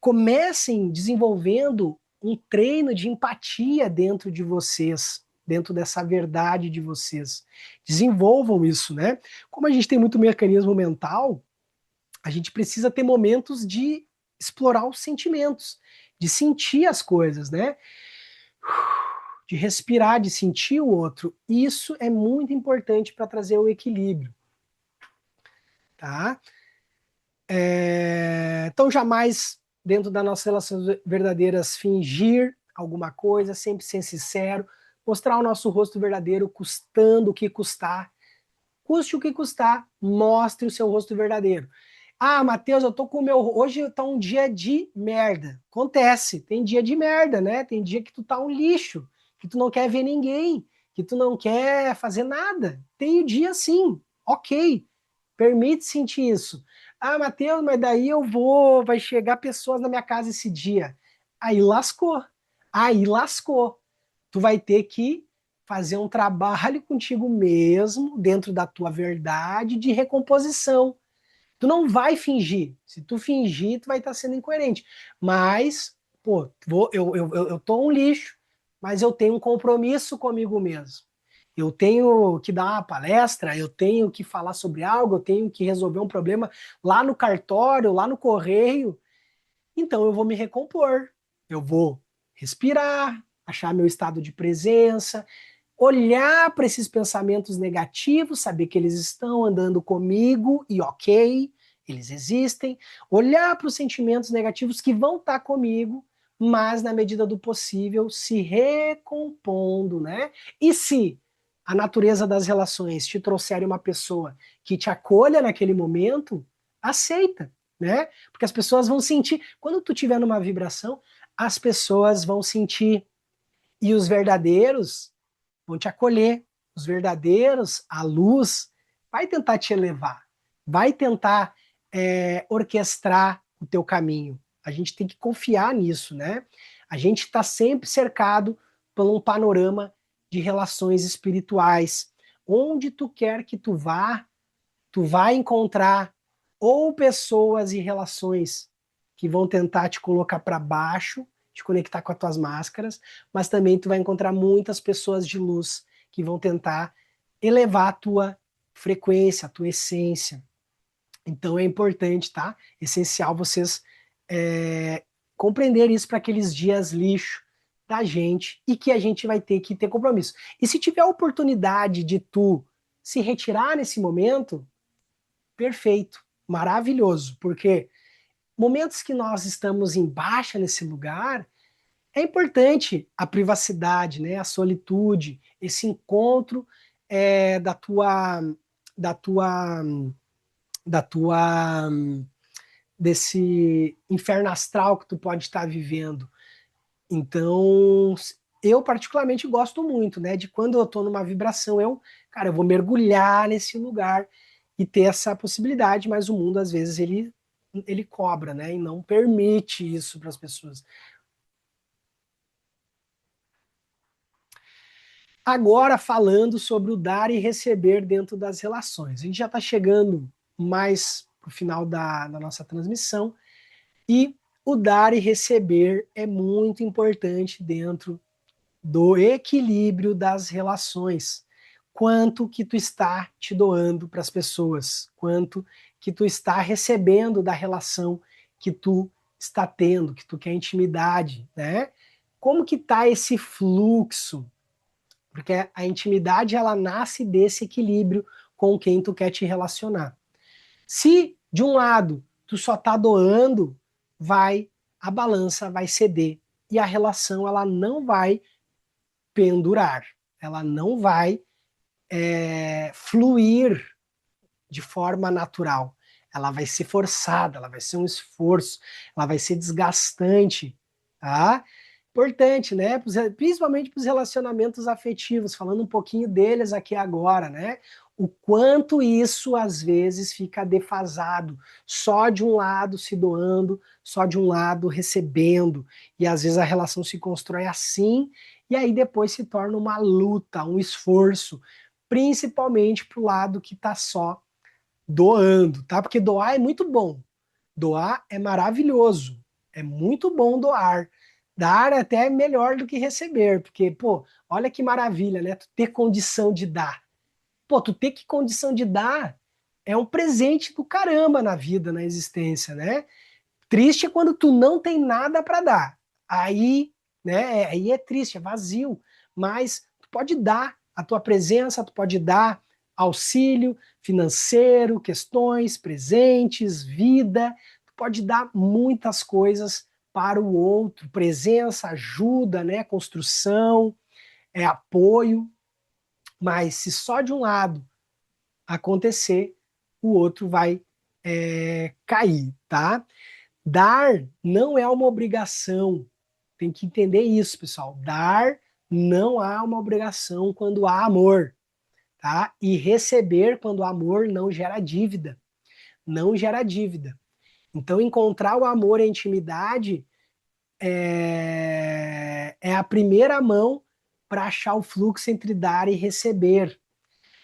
Comecem desenvolvendo um treino de empatia dentro de vocês, dentro dessa verdade de vocês. Desenvolvam isso, né? Como a gente tem muito mecanismo mental, a gente precisa ter momentos de explorar os sentimentos, de sentir as coisas, né? De respirar, de sentir o outro. Isso é muito importante para trazer o equilíbrio. Tá? Então, jamais, dentro das nossas relações verdadeiras, fingir alguma coisa, sempre ser sincero, mostrar o nosso rosto verdadeiro, custando o que custar. Custe o que custar, mostre o seu rosto verdadeiro. Ah, Matheus, eu tô com o meu. Hoje tá um dia de merda. Acontece, tem dia de merda, né? Tem dia que tu tá um lixo, que tu não quer ver ninguém, que tu não quer fazer nada. Tem o dia sim, ok. Permite sentir isso. Ah, Matheus, mas daí vai chegar pessoas na minha casa esse dia. Aí lascou. Aí lascou. Tu vai ter que fazer um trabalho contigo mesmo, dentro da tua verdade, de recomposição. Tu não vai fingir. Se tu fingir, tu vai estar sendo incoerente. Mas, pô, eu tô um lixo, mas eu tenho um compromisso comigo mesmo. Eu tenho que dar uma palestra, eu tenho que falar sobre algo, eu tenho que resolver um problema lá no cartório, lá no correio. Então eu vou me recompor. Eu vou respirar, achar meu estado de presença, olhar para esses pensamentos negativos, saber que eles estão andando comigo e ok, eles existem. Olhar para os sentimentos negativos que vão estar comigo, mas na medida do possível se recompondo, né? E se a natureza das relações te trouxer uma pessoa que te acolha naquele momento, aceita, né? Porque as pessoas vão sentir, quando tu estiver numa vibração, as pessoas vão sentir, e os verdadeiros vão te acolher. Os verdadeiros, a luz, vai tentar te elevar, vai tentar orquestrar o teu caminho. A gente tem que confiar nisso, né? A gente está sempre cercado por um panorama de relações espirituais. Onde tu quer que tu vai encontrar ou pessoas e relações que vão tentar te colocar para baixo, te conectar com as tuas máscaras, mas também tu vai encontrar muitas pessoas de luz que vão tentar elevar a tua frequência, a tua essência. Então é importante, tá? Essencial vocês compreender isso para aqueles dias lixo da gente e que a gente vai ter que ter compromisso. E se tiver a oportunidade de tu se retirar nesse momento, perfeito, maravilhoso, porque momentos que nós estamos em baixa nesse lugar, é importante a privacidade, né, a solitude, esse encontro é, da tua, da tua, da tua, desse inferno astral que tu pode estar vivendo. Então, eu particularmente gosto muito, né, de quando eu estou numa vibração, cara, eu vou mergulhar nesse lugar e ter essa possibilidade, mas o mundo às vezes ele cobra, né, e não permite isso para as pessoas. Agora, falando sobre o dar e receber dentro das relações. A gente já está chegando mais para o final da nossa transmissão e o dar e receber é muito importante dentro do equilíbrio das relações. Quanto que tu está te doando para as pessoas, quanto que tu está recebendo da relação que tu está tendo, que tu quer intimidade, né? como que tá esse fluxo? Porque a intimidade, ela nasce desse equilíbrio com quem tu quer te relacionar. Se, de um lado, tu só tá doando, a balança vai ceder e a relação, ela não vai pendurar, ela não vai fluir de forma natural. Ela vai ser forçada, ela vai ser um esforço, ela vai ser desgastante, tá? Importante, né? Principalmente para os relacionamentos afetivos, falando um pouquinho deles aqui agora, né? O quanto isso às vezes fica defasado, só de um lado se doando, só de um lado recebendo, e às vezes a relação se constrói assim, e aí depois se torna uma luta, um esforço, principalmente para o lado que está só doando, tá? Porque doar é muito bom. Doar é maravilhoso. É muito bom doar. Dar é até melhor do que receber, porque, pô, olha que maravilha, né? Tu ter condição de dar. Pô, tu ter que condição de dar é um presente do caramba na vida, na existência, né? Triste é quando tu não tem nada para dar. Aí, né, aí é triste, é vazio, mas tu pode dar a tua presença, tu pode dar auxílio financeiro, questões, presentes, vida, tu pode dar muitas coisas para o outro, presença, ajuda, né, construção, apoio, mas se só de um lado acontecer, o outro vai cair, tá? Dar não é uma obrigação. Tem que entender isso, pessoal. Dar não há uma obrigação quando há amor, tá? E receber quando o amor não gera dívida. Não gera dívida. Então, encontrar o amor e a intimidade é a primeira mão para achar o fluxo entre dar e receber.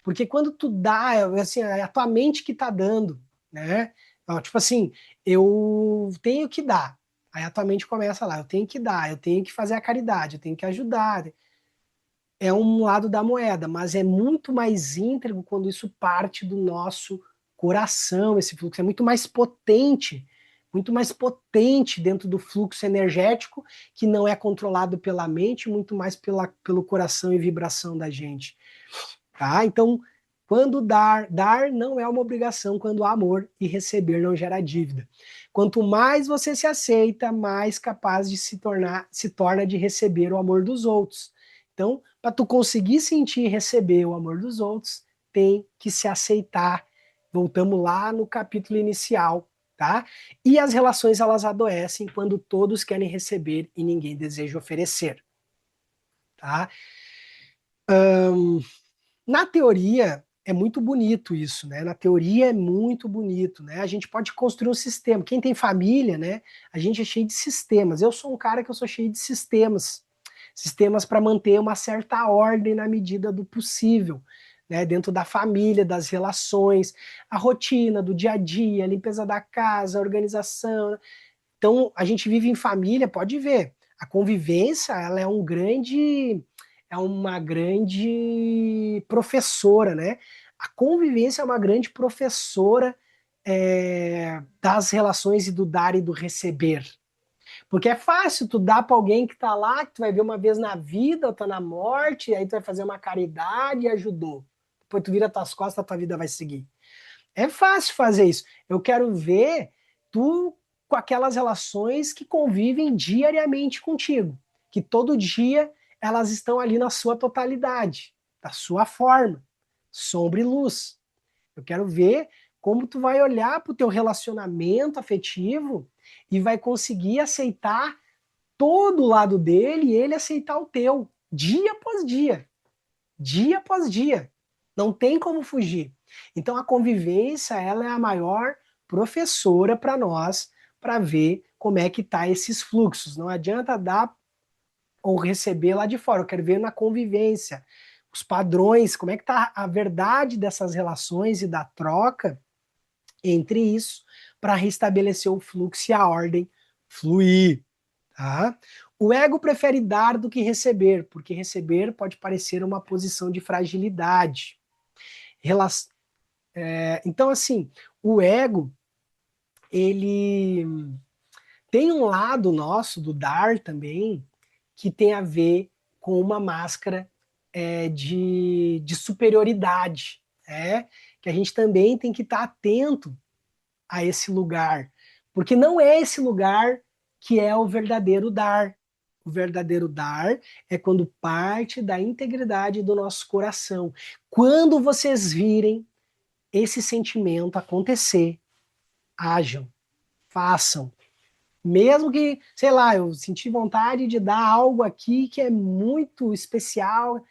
Porque quando tu dá, assim, é a tua mente que tá dando, né? Ó, tipo assim, eu tenho que dar. Aí a tua mente começa lá, eu tenho que dar, eu tenho que fazer a caridade, eu tenho que ajudar. É um lado da moeda, mas é muito mais íntegro quando isso parte do nosso coração, esse fluxo é muito mais potente dentro do fluxo energético, que não é controlado pela mente, muito mais pelo coração e vibração da gente. Tá? Então, quando dar não é uma obrigação quando há amor e receber não gera dívida. Quanto mais você se aceita, mais capaz de se torna de receber o amor dos outros. Então, para tu conseguir sentir e receber o amor dos outros, tem que se aceitar. Voltamos lá no capítulo inicial, tá? E as relações elas adoecem quando todos querem receber e ninguém deseja oferecer, tá? Na teoria, é muito bonito isso, né? Na teoria é muito bonito, né? A gente pode construir um sistema. Quem tem família, né? A gente é cheio de sistemas. Eu sou um cara que eu sou cheio de sistemas. Sistemas para manter uma certa ordem na medida do possível, né? Dentro da família, das relações, a rotina do dia a dia, a limpeza da casa, a organização. Então, a gente vive em família, pode ver. A convivência, ela é uma grande professora, né? A convivência é uma grande professora das relações e do dar e do receber. Porque é fácil tu dar para alguém que tá lá, que tu vai ver uma vez na vida, ou tá na morte, e aí tu vai fazer uma caridade e ajudou. Depois tu vira tuas costas, a tua vida vai seguir. É fácil fazer isso. Eu quero ver tu com aquelas relações que convivem diariamente contigo, que todo dia elas estão ali na sua totalidade, da sua forma, sombra e luz. Eu quero ver como tu vai olhar para o teu relacionamento afetivo e vai conseguir aceitar todo o lado dele e ele aceitar o teu, dia após dia, dia após dia. Não tem como fugir. Então a convivência, ela é a maior professora para nós, para ver como é que tá esses fluxos. Não adianta dar ou receber lá de fora. Eu quero ver na convivência, os padrões, como é que tá a verdade dessas relações e da troca entre isso, para restabelecer o fluxo e a ordem fluir. Tá? O ego prefere dar do que receber, porque receber pode parecer uma posição de fragilidade. Então, assim, o ego, ele tem um lado nosso do dar também, que tem a ver com uma máscara de superioridade, né? Que a gente também tem que estar atento a esse lugar, porque não é esse lugar que é o verdadeiro dar. O verdadeiro dar é quando parte da integridade do nosso coração. Quando vocês virem esse sentimento acontecer, ajam, façam. Mesmo que, sei lá, eu senti vontade de dar algo aqui que é muito especial,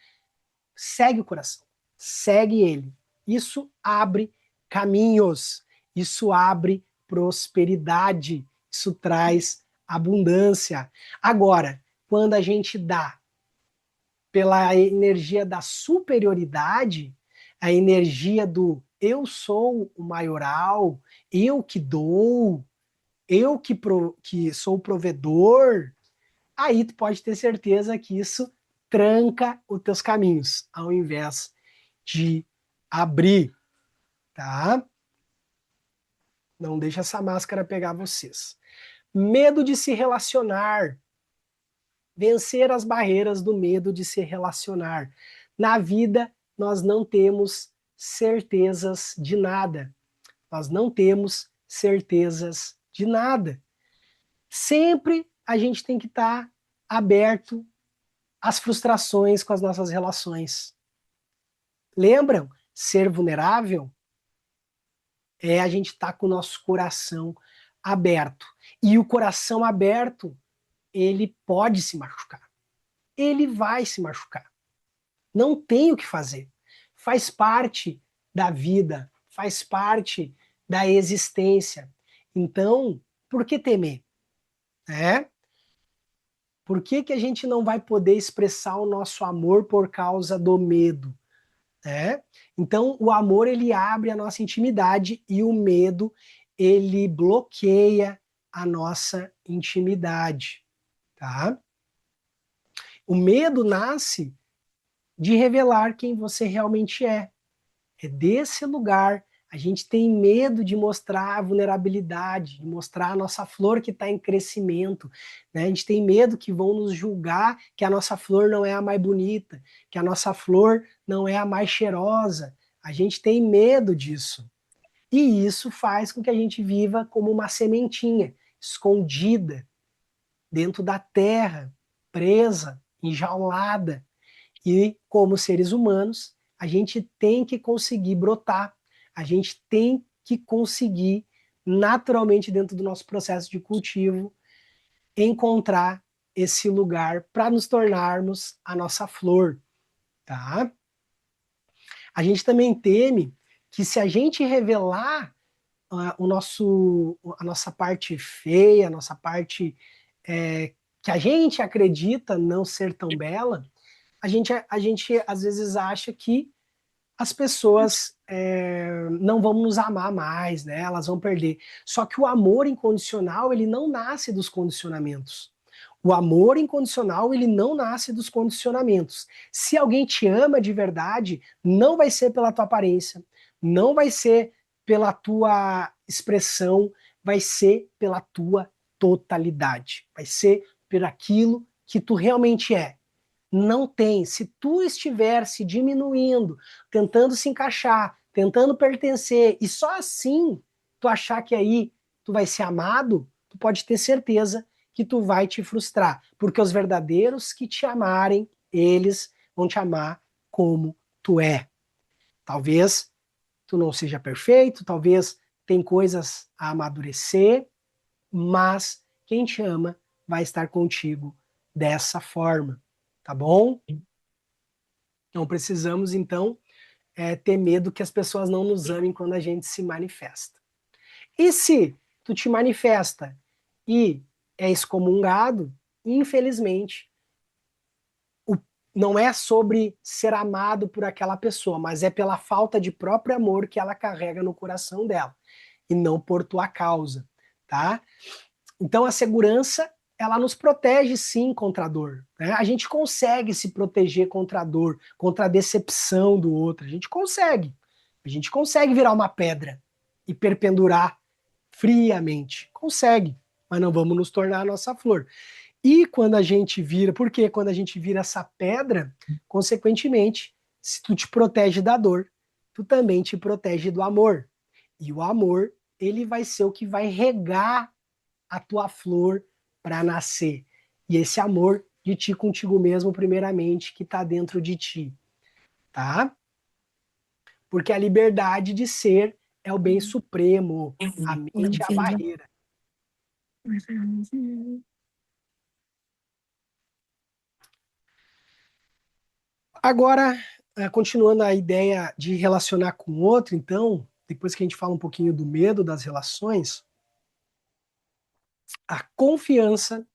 segue o coração, segue ele. Isso abre caminhos, isso abre prosperidade, isso traz abundância. Agora, quando a gente dá pela energia da superioridade, a energia do eu sou o maioral, eu que dou, eu que sou o provedor, aí tu pode ter certeza que isso tranca os teus caminhos, ao invés de abrir, tá? Não deixa essa máscara pegar vocês. Medo de se relacionar. Vencer as barreiras do medo de se relacionar. Na vida, nós não temos certezas de nada. Nós não temos certezas de nada. Sempre a gente tem que estar aberto às frustrações com as nossas relações. Lembram? Ser vulnerável é a gente estar com o nosso coração aberto. E o coração aberto, ele pode se machucar. Ele vai se machucar. Não tem o que fazer. Faz parte da vida, faz parte da existência. Então, por que temer? É? Por que a gente não vai poder expressar o nosso amor por causa do medo? É? Então, o amor ele abre a nossa intimidade e o medo ele bloqueia a nossa intimidade, tá? O medo nasce de revelar quem você realmente é. É desse lugar. A gente tem medo de mostrar a vulnerabilidade, de mostrar a nossa flor que está em crescimento. Né? A gente tem medo que vão nos julgar que a nossa flor não é a mais bonita, que a nossa flor não é a mais cheirosa. A gente tem medo disso. E isso faz com que a gente viva como uma sementinha, escondida, dentro da terra, presa, enjaulada. E como seres humanos, a gente tem que conseguir brotar, a gente tem que conseguir, naturalmente, dentro do nosso processo de cultivo, encontrar esse lugar para nos tornarmos a nossa flor, tá? A gente também teme que se a gente revelar a nossa parte feia, a nossa parte que a gente acredita não ser tão bela, a gente às vezes acha que as pessoas não vão nos amar mais, né? Elas vão perder. Só que o amor incondicional, ele não nasce dos condicionamentos. O amor incondicional, ele não nasce dos condicionamentos. Se alguém te ama de verdade, não vai ser pela tua aparência, não vai ser pela tua expressão, vai ser pela tua totalidade. Vai ser por aquilo que tu realmente é. Não tem. Se tu estiver se diminuindo, tentando se encaixar, tentando pertencer, e só assim tu achar que aí tu vai ser amado, tu pode ter certeza que tu vai te frustrar. Porque os verdadeiros que te amarem, eles vão te amar como tu é. Talvez tu não seja perfeito, talvez tem coisas a amadurecer, mas quem te ama vai estar contigo dessa forma, tá bom? Não precisamos, então, ter medo que as pessoas não nos amem quando a gente se manifesta. E se tu te manifesta e é excomungado, infelizmente, não é sobre ser amado por aquela pessoa, mas é pela falta de próprio amor que ela carrega no coração dela, e não por tua causa, tá? Então a segurança, ela nos protege sim contra a dor. Né? A gente consegue se proteger contra a dor, contra a decepção do outro. A gente consegue. A gente consegue virar uma pedra e perpendurar friamente. Consegue, mas não vamos nos tornar a nossa flor. E quando a gente vira, porque quando a gente vira essa pedra, consequentemente, se tu te protege da dor, tu também te protege do amor. E o amor, ele vai ser o que vai regar a tua flor para nascer. E esse amor de ti contigo mesmo, primeiramente, que está dentro de ti, tá? Porque a liberdade de ser é o bem supremo, a mente é a barreira. Agora, continuando a ideia de relacionar com o outro, então, depois que a gente fala um pouquinho do medo das relações, a confiança,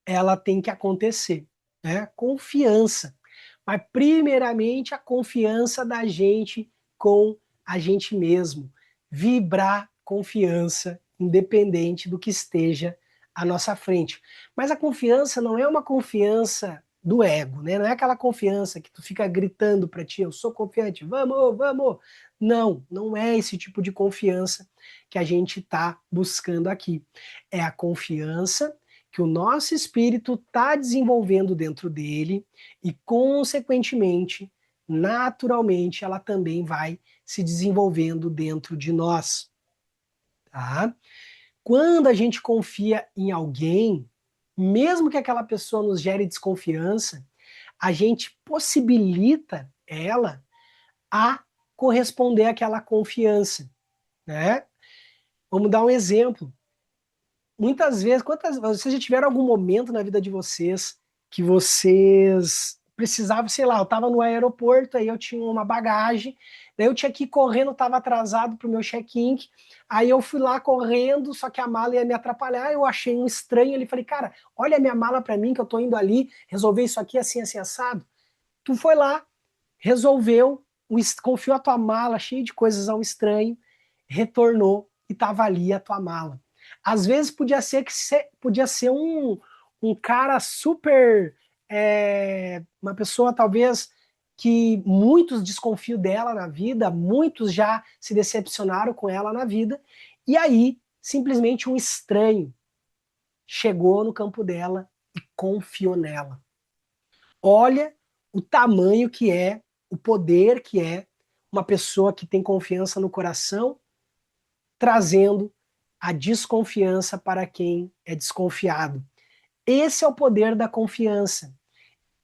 ela tem que acontecer, né? Confiança. Mas, primeiramente, a confiança da gente com a gente mesmo. Vibrar confiança, independente do que esteja à nossa frente. Mas a confiança não é uma confiança do ego, né? Não é aquela confiança que tu fica gritando para ti, eu sou confiante, vamos, vamos. Não, não é esse tipo de confiança que a gente está buscando aqui. É a confiança que o nosso espírito está desenvolvendo dentro dele e, consequentemente, naturalmente, ela também vai se desenvolvendo dentro de nós. Tá? Quando a gente confia em alguém, mesmo que aquela pessoa nos gere desconfiança, a gente possibilita ela a corresponder àquela confiança, né? Vamos dar um exemplo. Muitas vezes, quantas vocês já tiveram algum momento na vida de vocês que vocês precisavam, sei lá, eu estava no aeroporto, aí eu tinha uma bagagem, daí eu tinha que ir correndo, estava atrasado para o meu check-in, aí eu fui lá correndo, só que a mala ia me atrapalhar, eu achei um estranho ali, falei, cara, olha a minha mala para mim, que eu tô indo ali, resolver isso aqui assim, assim, assado. Tu foi lá, resolveu, confiou a tua mala cheia de coisas a um estranho, retornou e tava ali a tua mala. Às vezes podia ser um cara super, uma pessoa talvez que muitos desconfiam dela na vida, muitos já se decepcionaram com ela na vida, e aí simplesmente um estranho chegou no campo dela e confiou nela. Olha o tamanho que é, o poder que é uma pessoa que tem confiança no coração, trazendo a desconfiança para quem é desconfiado. Esse é o poder da confiança.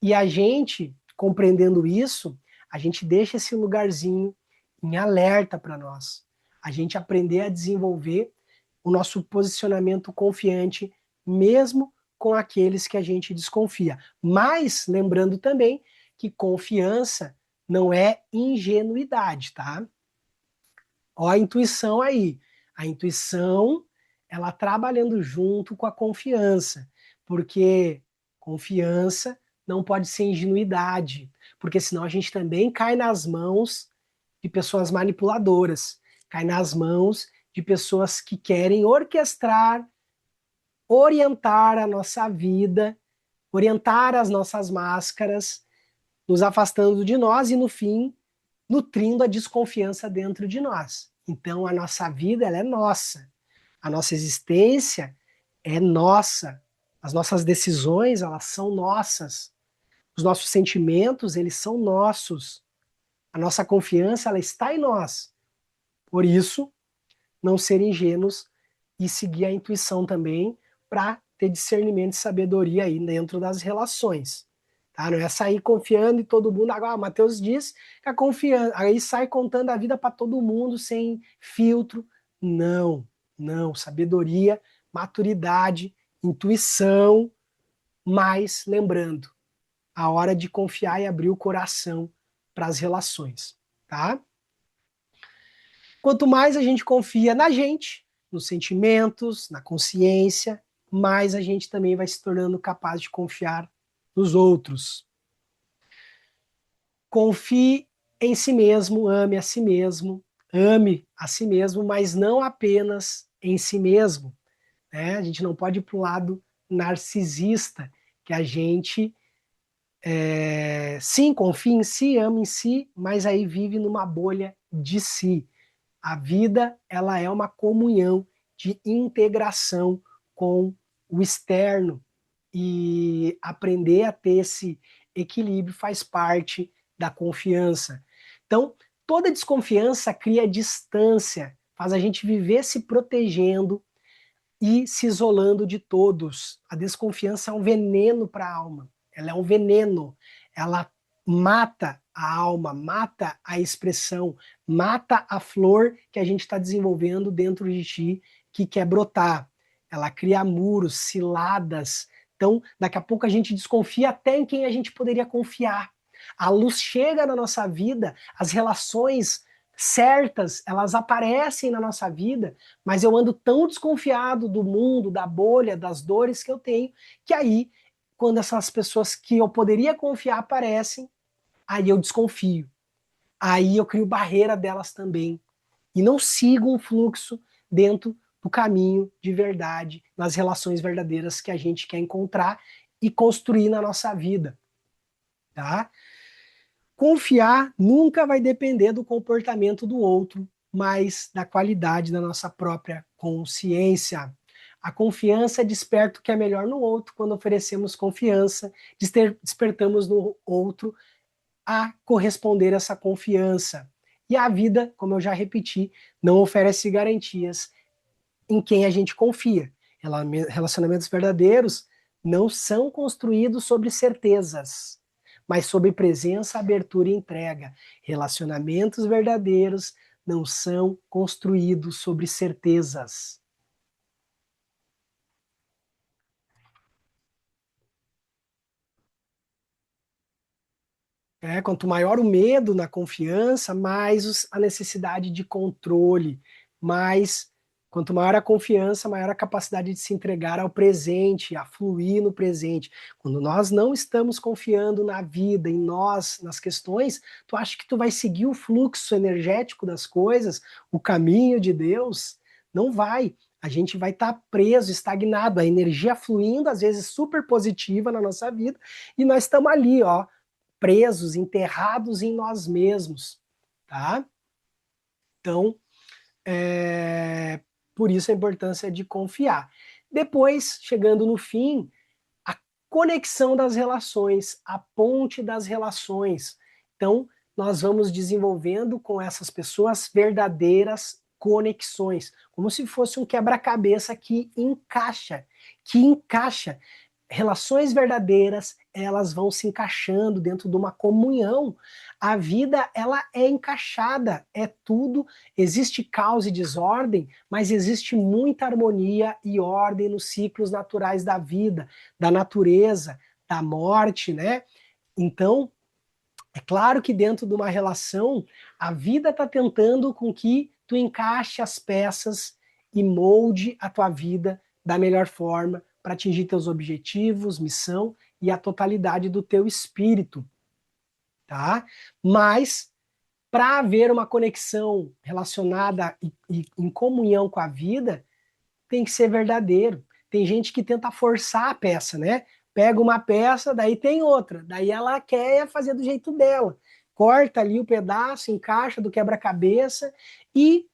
E a gente, compreendendo isso, a gente deixa esse lugarzinho em alerta para nós. A gente aprender a desenvolver o nosso posicionamento confiante, mesmo com aqueles que a gente desconfia. Mas, lembrando também que confiança não é ingenuidade, tá? Ó a intuição aí. A intuição, ela trabalhando junto com a confiança, porque confiança não pode ser ingenuidade, porque senão a gente também cai nas mãos de pessoas manipuladoras, cai nas mãos de pessoas que querem orquestrar, orientar a nossa vida, orientar as nossas máscaras, nos afastando de nós e, no fim, nutrindo a desconfiança dentro de nós. Então, a nossa vida, ela é nossa. A nossa existência é nossa. As nossas decisões, elas são nossas. Os nossos sentimentos, eles são nossos. A nossa confiança, ela está em nós. Por isso, não ser ingênuos e seguir a intuição também para ter discernimento e sabedoria aí dentro das relações. Tá? Não é sair confiando em todo mundo. Agora, o Mateus diz que a confiança, aí sai contando a vida para todo mundo sem filtro. Não, não. Sabedoria, maturidade, intuição, mas lembrando, a hora de confiar e abrir o coração para as relações. Tá? Quanto mais a gente confia na gente, nos sentimentos, na consciência, mais a gente também vai se tornando capaz de confiar nos outros. Confie em si mesmo, ame a si mesmo, mas não apenas em si mesmo. Né? A gente não pode ir para o lado narcisista, que a gente sim, confia em si, ama em si, mas aí vive numa bolha de si. A vida, ela é uma comunhão de integração com o externo. E aprender a ter esse equilíbrio faz parte da confiança. Então, toda desconfiança cria distância, faz a gente viver se protegendo e se isolando de todos. A desconfiança é um veneno para a alma. Ela é um veneno. Ela mata a alma, mata a expressão, mata a flor que a gente está desenvolvendo dentro de ti, que quer brotar. Ela cria muros, ciladas. Então, daqui a pouco a gente desconfia até em quem a gente poderia confiar. A luz chega na nossa vida, as relações certas, elas aparecem na nossa vida, mas eu ando tão desconfiado do mundo, da bolha, das dores que eu tenho, que aí, quando essas pessoas que eu poderia confiar aparecem, aí eu desconfio. Aí eu crio barreira delas também. E não sigo um fluxo dentro do caminho de verdade, nas relações verdadeiras que a gente quer encontrar e construir na nossa vida. Tá? Confiar nunca vai depender do comportamento do outro, mas da qualidade da nossa própria consciência. A confiança desperta o que é melhor no outro. Quando oferecemos confiança, despertamos no outro a corresponder a essa confiança. E a vida, como eu já repeti, não oferece garantias em quem a gente confia. Relacionamentos verdadeiros não são construídos sobre certezas, mas sobre presença, abertura e entrega. Relacionamentos verdadeiros não são construídos sobre certezas. Quanto maior o medo na confiança, mais a necessidade de controle, mais quanto maior a confiança, maior a capacidade de se entregar ao presente, a fluir no presente. Quando nós não estamos confiando na vida, em nós, nas questões, tu acha que tu vai seguir o fluxo energético das coisas, o caminho de Deus? Não vai. A gente vai estar preso, estagnado, a energia fluindo, às vezes super positiva na nossa vida, e nós estamos ali, ó, presos, enterrados em nós mesmos, tá? Então, por isso a importância de confiar. Depois, chegando no fim, a conexão das relações, a ponte das relações. Então, nós vamos desenvolvendo com essas pessoas verdadeiras conexões, como se fosse um quebra-cabeça que encaixa. Relações verdadeiras, elas vão se encaixando dentro de uma comunhão. A vida, ela é encaixada, é tudo, existe caos e desordem, mas existe muita harmonia e ordem nos ciclos naturais da vida, da natureza, da morte, né? Então, é claro que dentro de uma relação, a vida está tentando com que tu encaixe as peças e molde a tua vida da melhor forma para atingir teus objetivos, missão e a totalidade do teu espírito, tá? Mas para haver uma conexão relacionada e em comunhão com a vida, tem que ser verdadeiro. Tem gente que tenta forçar a peça, né? Pega uma peça, daí tem outra, daí ela quer fazer do jeito dela. Corta ali o pedaço, encaixa do quebra-cabeça e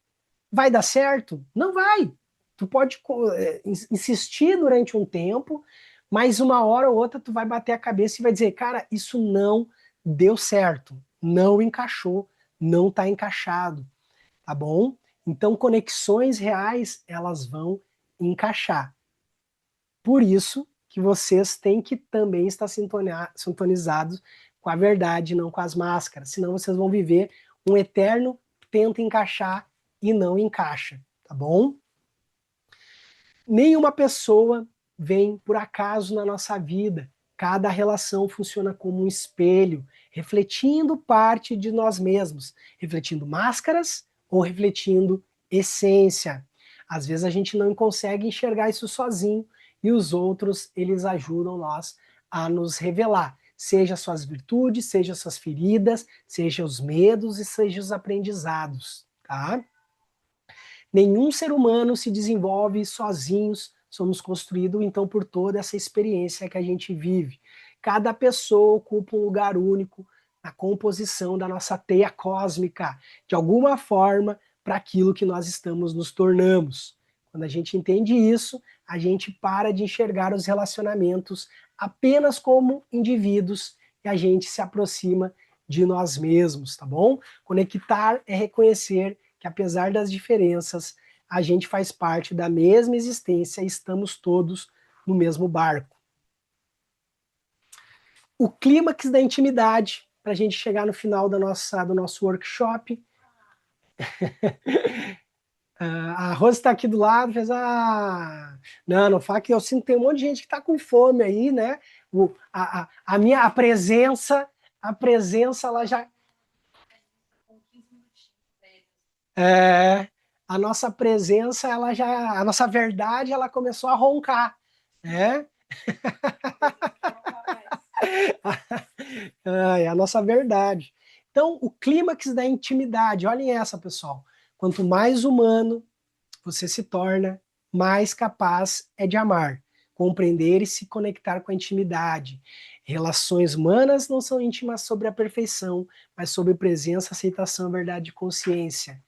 vai dar certo? Não vai. Tu pode insistir durante um tempo, mas uma hora ou outra tu vai bater a cabeça e vai dizer, cara, isso não deu certo, não encaixou, não está encaixado, tá bom? Então, conexões reais, elas vão encaixar. Por isso que vocês têm que também estar sintonizados com a verdade, não com as máscaras. Senão vocês vão viver um eterno tenta encaixar e não encaixa, tá bom? Nenhuma pessoa vem por acaso na nossa vida. Cada relação funciona como um espelho, refletindo parte de nós mesmos, refletindo máscaras ou refletindo essência. Às vezes a gente não consegue enxergar isso sozinho e os outros, eles ajudam nós a nos revelar, seja suas virtudes, seja suas feridas, seja os medos e seja os aprendizados, tá? Nenhum ser humano se desenvolve sozinhos, somos construídos então por toda essa experiência que a gente vive. Cada pessoa ocupa um lugar único na composição da nossa teia cósmica, de alguma forma, para aquilo que nós estamos nos tornamos. Quando a gente entende isso, a gente para de enxergar os relacionamentos apenas como indivíduos e a gente se aproxima de nós mesmos, tá bom? Conectar é reconhecer que apesar das diferenças, a gente faz parte da mesma existência e estamos todos no mesmo barco. O clímax da intimidade, para a gente chegar no final do nosso workshop. A Rose está aqui do lado, fez não fala que eu sinto que tem um monte de gente que está com fome aí, né? A minha presença, ela já. É, a nossa presença, ela já. A nossa verdade, ela começou a roncar, né? É a nossa verdade. Então, o clímax da intimidade, olhem essa, pessoal. Quanto mais humano você se torna, mais capaz é de amar, compreender e se conectar com a intimidade. Relações humanas não são íntimas sobre a perfeição, mas sobre presença, aceitação, verdade e consciência.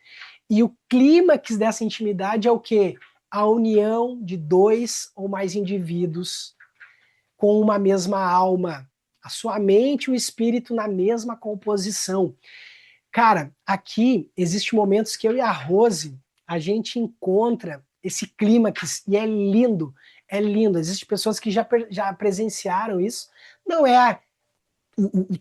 E o clímax dessa intimidade é o quê? A união de dois ou mais indivíduos com uma mesma alma. A sua mente e o espírito na mesma composição. Cara, aqui existem momentos que eu e a Rose, a gente encontra esse clímax e é lindo, é lindo. Existem pessoas que já presenciaram isso. Não é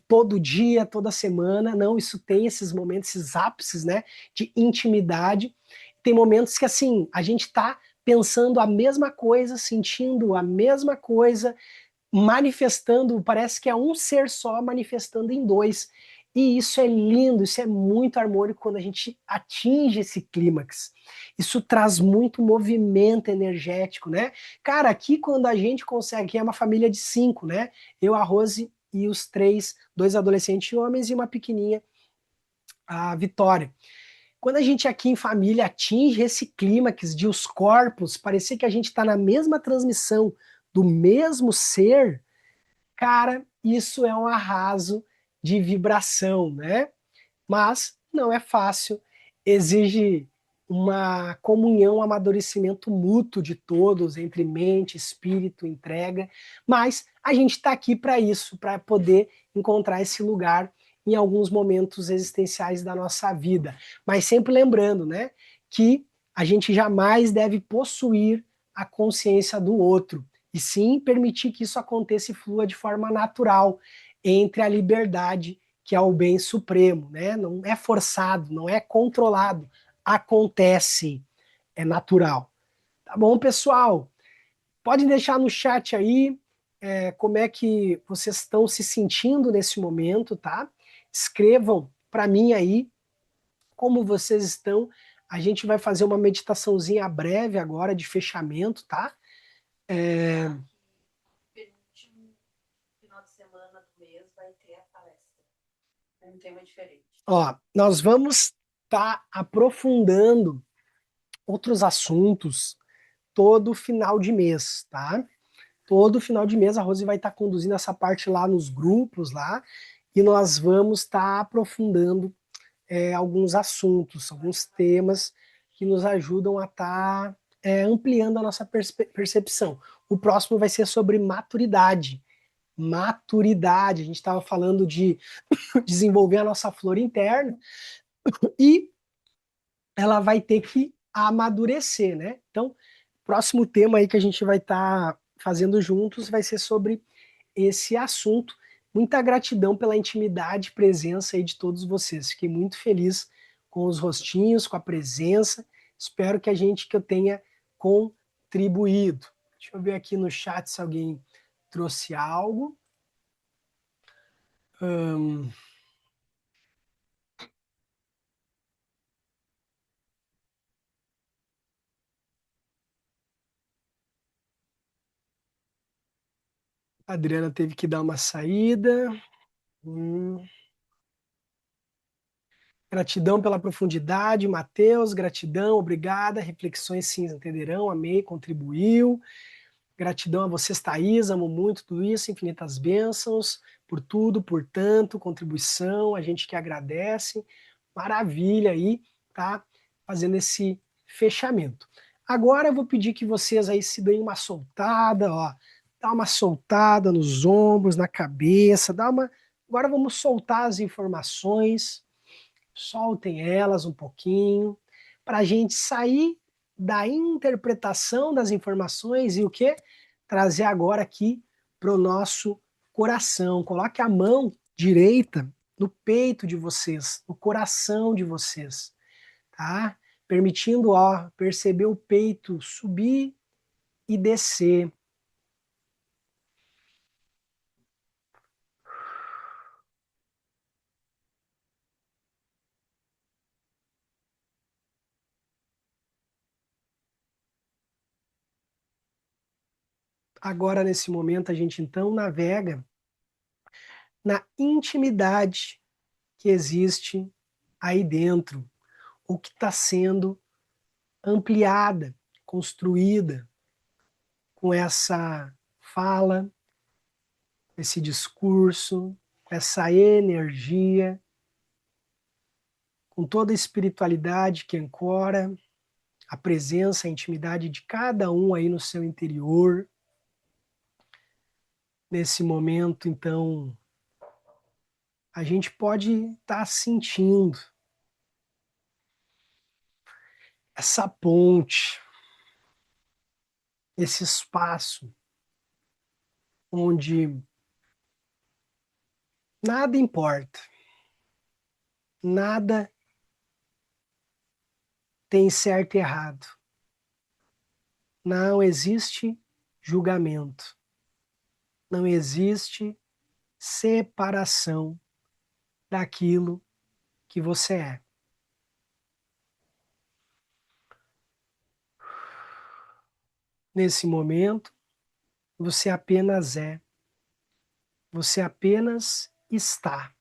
todo dia, toda semana, não, isso tem esses momentos, esses ápices, né, de intimidade. Tem momentos que, assim, a gente tá pensando a mesma coisa, sentindo a mesma coisa, manifestando, parece que é um ser só manifestando em dois. E isso é lindo, isso é muito harmônico quando a gente atinge esse clímax. Isso traz muito movimento energético, né? Cara, aqui quando a gente consegue, que é uma família de 5, né? Eu, a Rose e os 3, 2 adolescentes homens e uma pequenininha, a Vitória. Quando a gente aqui em família atinge esse clímax de os corpos, parecer que a gente está na mesma transmissão do mesmo ser, cara, isso é um arraso de vibração, né? Mas não é fácil, exige uma comunhão, um amadurecimento mútuo de todos, entre mente, espírito, entrega, mas a gente está aqui para isso, para poder encontrar esse lugar em alguns momentos existenciais da nossa vida. Mas sempre lembrando, né, que a gente jamais deve possuir a consciência do outro, e sim permitir que isso aconteça e flua de forma natural entre a liberdade, que é o bem supremo, né? Não é forçado, não é controlado, acontece, é natural. Tá bom, pessoal? Pode deixar no chat aí como é que vocês estão se sentindo nesse momento, tá? Escrevam para mim aí como vocês estão. A gente vai fazer uma meditaçãozinha breve agora de fechamento, tá? Penúltimo final de semana do mês vai ter a palestra. Um tema diferente. Ó, nós vamos estar aprofundando outros assuntos todo final de mês, tá? Todo final de mês a Rose vai estar conduzindo essa parte lá nos grupos lá e nós vamos estar aprofundando alguns assuntos, alguns temas que nos ajudam a estar ampliando a nossa percepção. O próximo vai ser sobre maturidade. Maturidade, a gente estava falando de desenvolver a nossa flor interna e ela vai ter que amadurecer, né? Então, próximo tema aí que a gente vai estar fazendo juntos vai ser sobre esse assunto. Muita gratidão pela intimidade e presença aí de todos vocês. Fiquei muito feliz com os rostinhos, com a presença. Espero que eu tenha contribuído. Deixa eu ver aqui no chat se alguém trouxe algo. A Adriana teve que dar uma saída. Gratidão pela profundidade, Matheus, gratidão, obrigada. Reflexões sim entenderão, amei, contribuiu. Gratidão a vocês, Thaís, amo muito tudo isso, infinitas bênçãos, por tudo, por tanto, contribuição, a gente que agradece. Maravilha aí, tá? Fazendo esse fechamento. Agora eu vou pedir que vocês aí se deem uma soltada, ó. Dá uma soltada nos ombros, na cabeça, dá uma. Agora vamos soltar as informações, soltem elas um pouquinho, para a gente sair da interpretação das informações e o que? Trazer agora aqui para o nosso coração. Coloque a mão direita no peito de vocês, no coração de vocês, tá? Permitindo, ó, perceber o peito subir e descer. Agora, nesse momento, a gente então navega na intimidade que existe aí dentro, ou que está sendo ampliada, construída com essa fala, esse discurso, essa energia, com toda a espiritualidade que ancora a presença, a intimidade de cada um aí no seu interior. Nesse momento, então, a gente pode estar sentindo essa ponte, esse espaço onde nada importa, nada tem certo e errado. Não existe julgamento, não existe separação daquilo que você é. Nesse momento, você apenas é, você apenas está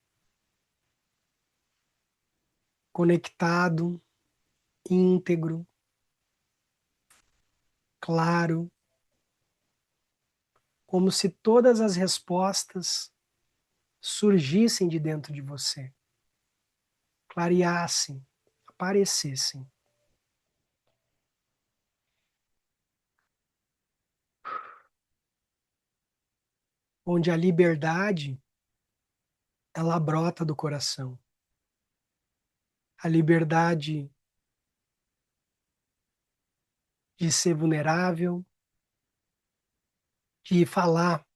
conectado, íntegro, claro, como se todas as respostas surgissem de dentro de você, clareassem, aparecessem. Onde a liberdade, ela brota do coração. A liberdade de ser vulnerável, de falar,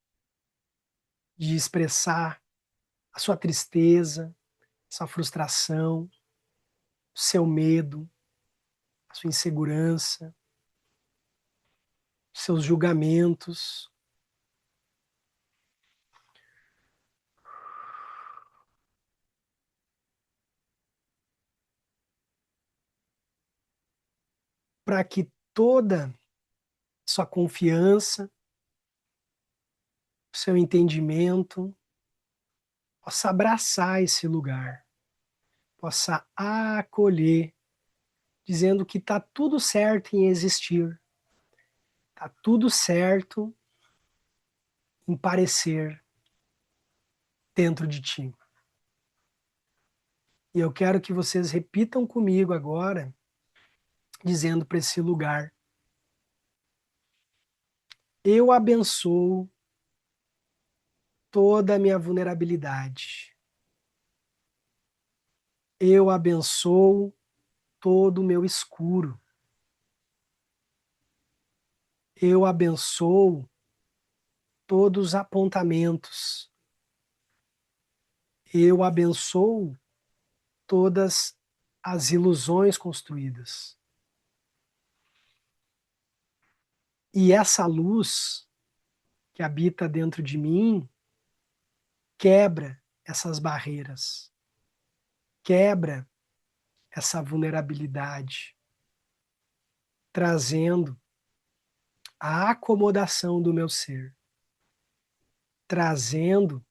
de expressar a sua tristeza, sua frustração, o seu medo, a sua insegurança, os seus julgamentos. Para que toda sua confiança, o seu entendimento possa abraçar esse lugar, possa acolher, dizendo que está tudo certo em existir, está tudo certo em parecer dentro de ti. E eu quero que vocês repitam comigo agora, dizendo para esse lugar: eu abençoo toda a minha vulnerabilidade. Eu abençoo todo o meu escuro. Eu abençoo todos os apontamentos. Eu abençoo todas as ilusões construídas. E essa luz que habita dentro de mim quebra essas barreiras, quebra essa vulnerabilidade, trazendo a acomodação do meu ser, trazendo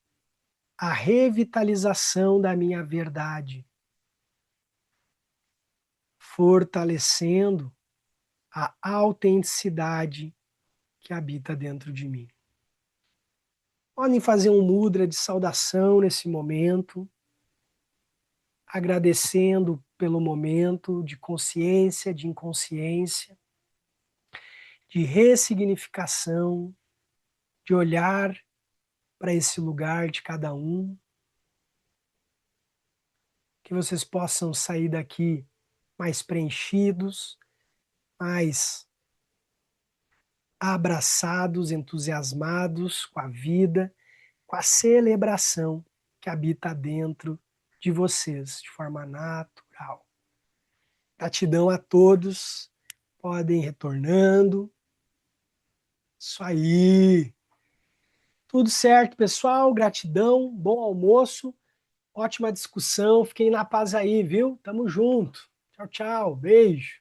a revitalização da minha verdade, fortalecendo a autenticidade que habita dentro de mim. Podem fazer um mudra de saudação nesse momento, agradecendo pelo momento de consciência, de inconsciência, de ressignificação, de olhar para esse lugar de cada um. Que vocês possam sair daqui mais preenchidos, mais abraçados, entusiasmados com a vida, com a celebração que habita dentro de vocês, de forma natural. Gratidão a todos, podem ir retornando. Isso aí. Tudo certo, pessoal, gratidão, bom almoço, ótima discussão, fiquem na paz aí, viu? Tamo junto. Tchau, tchau, beijo.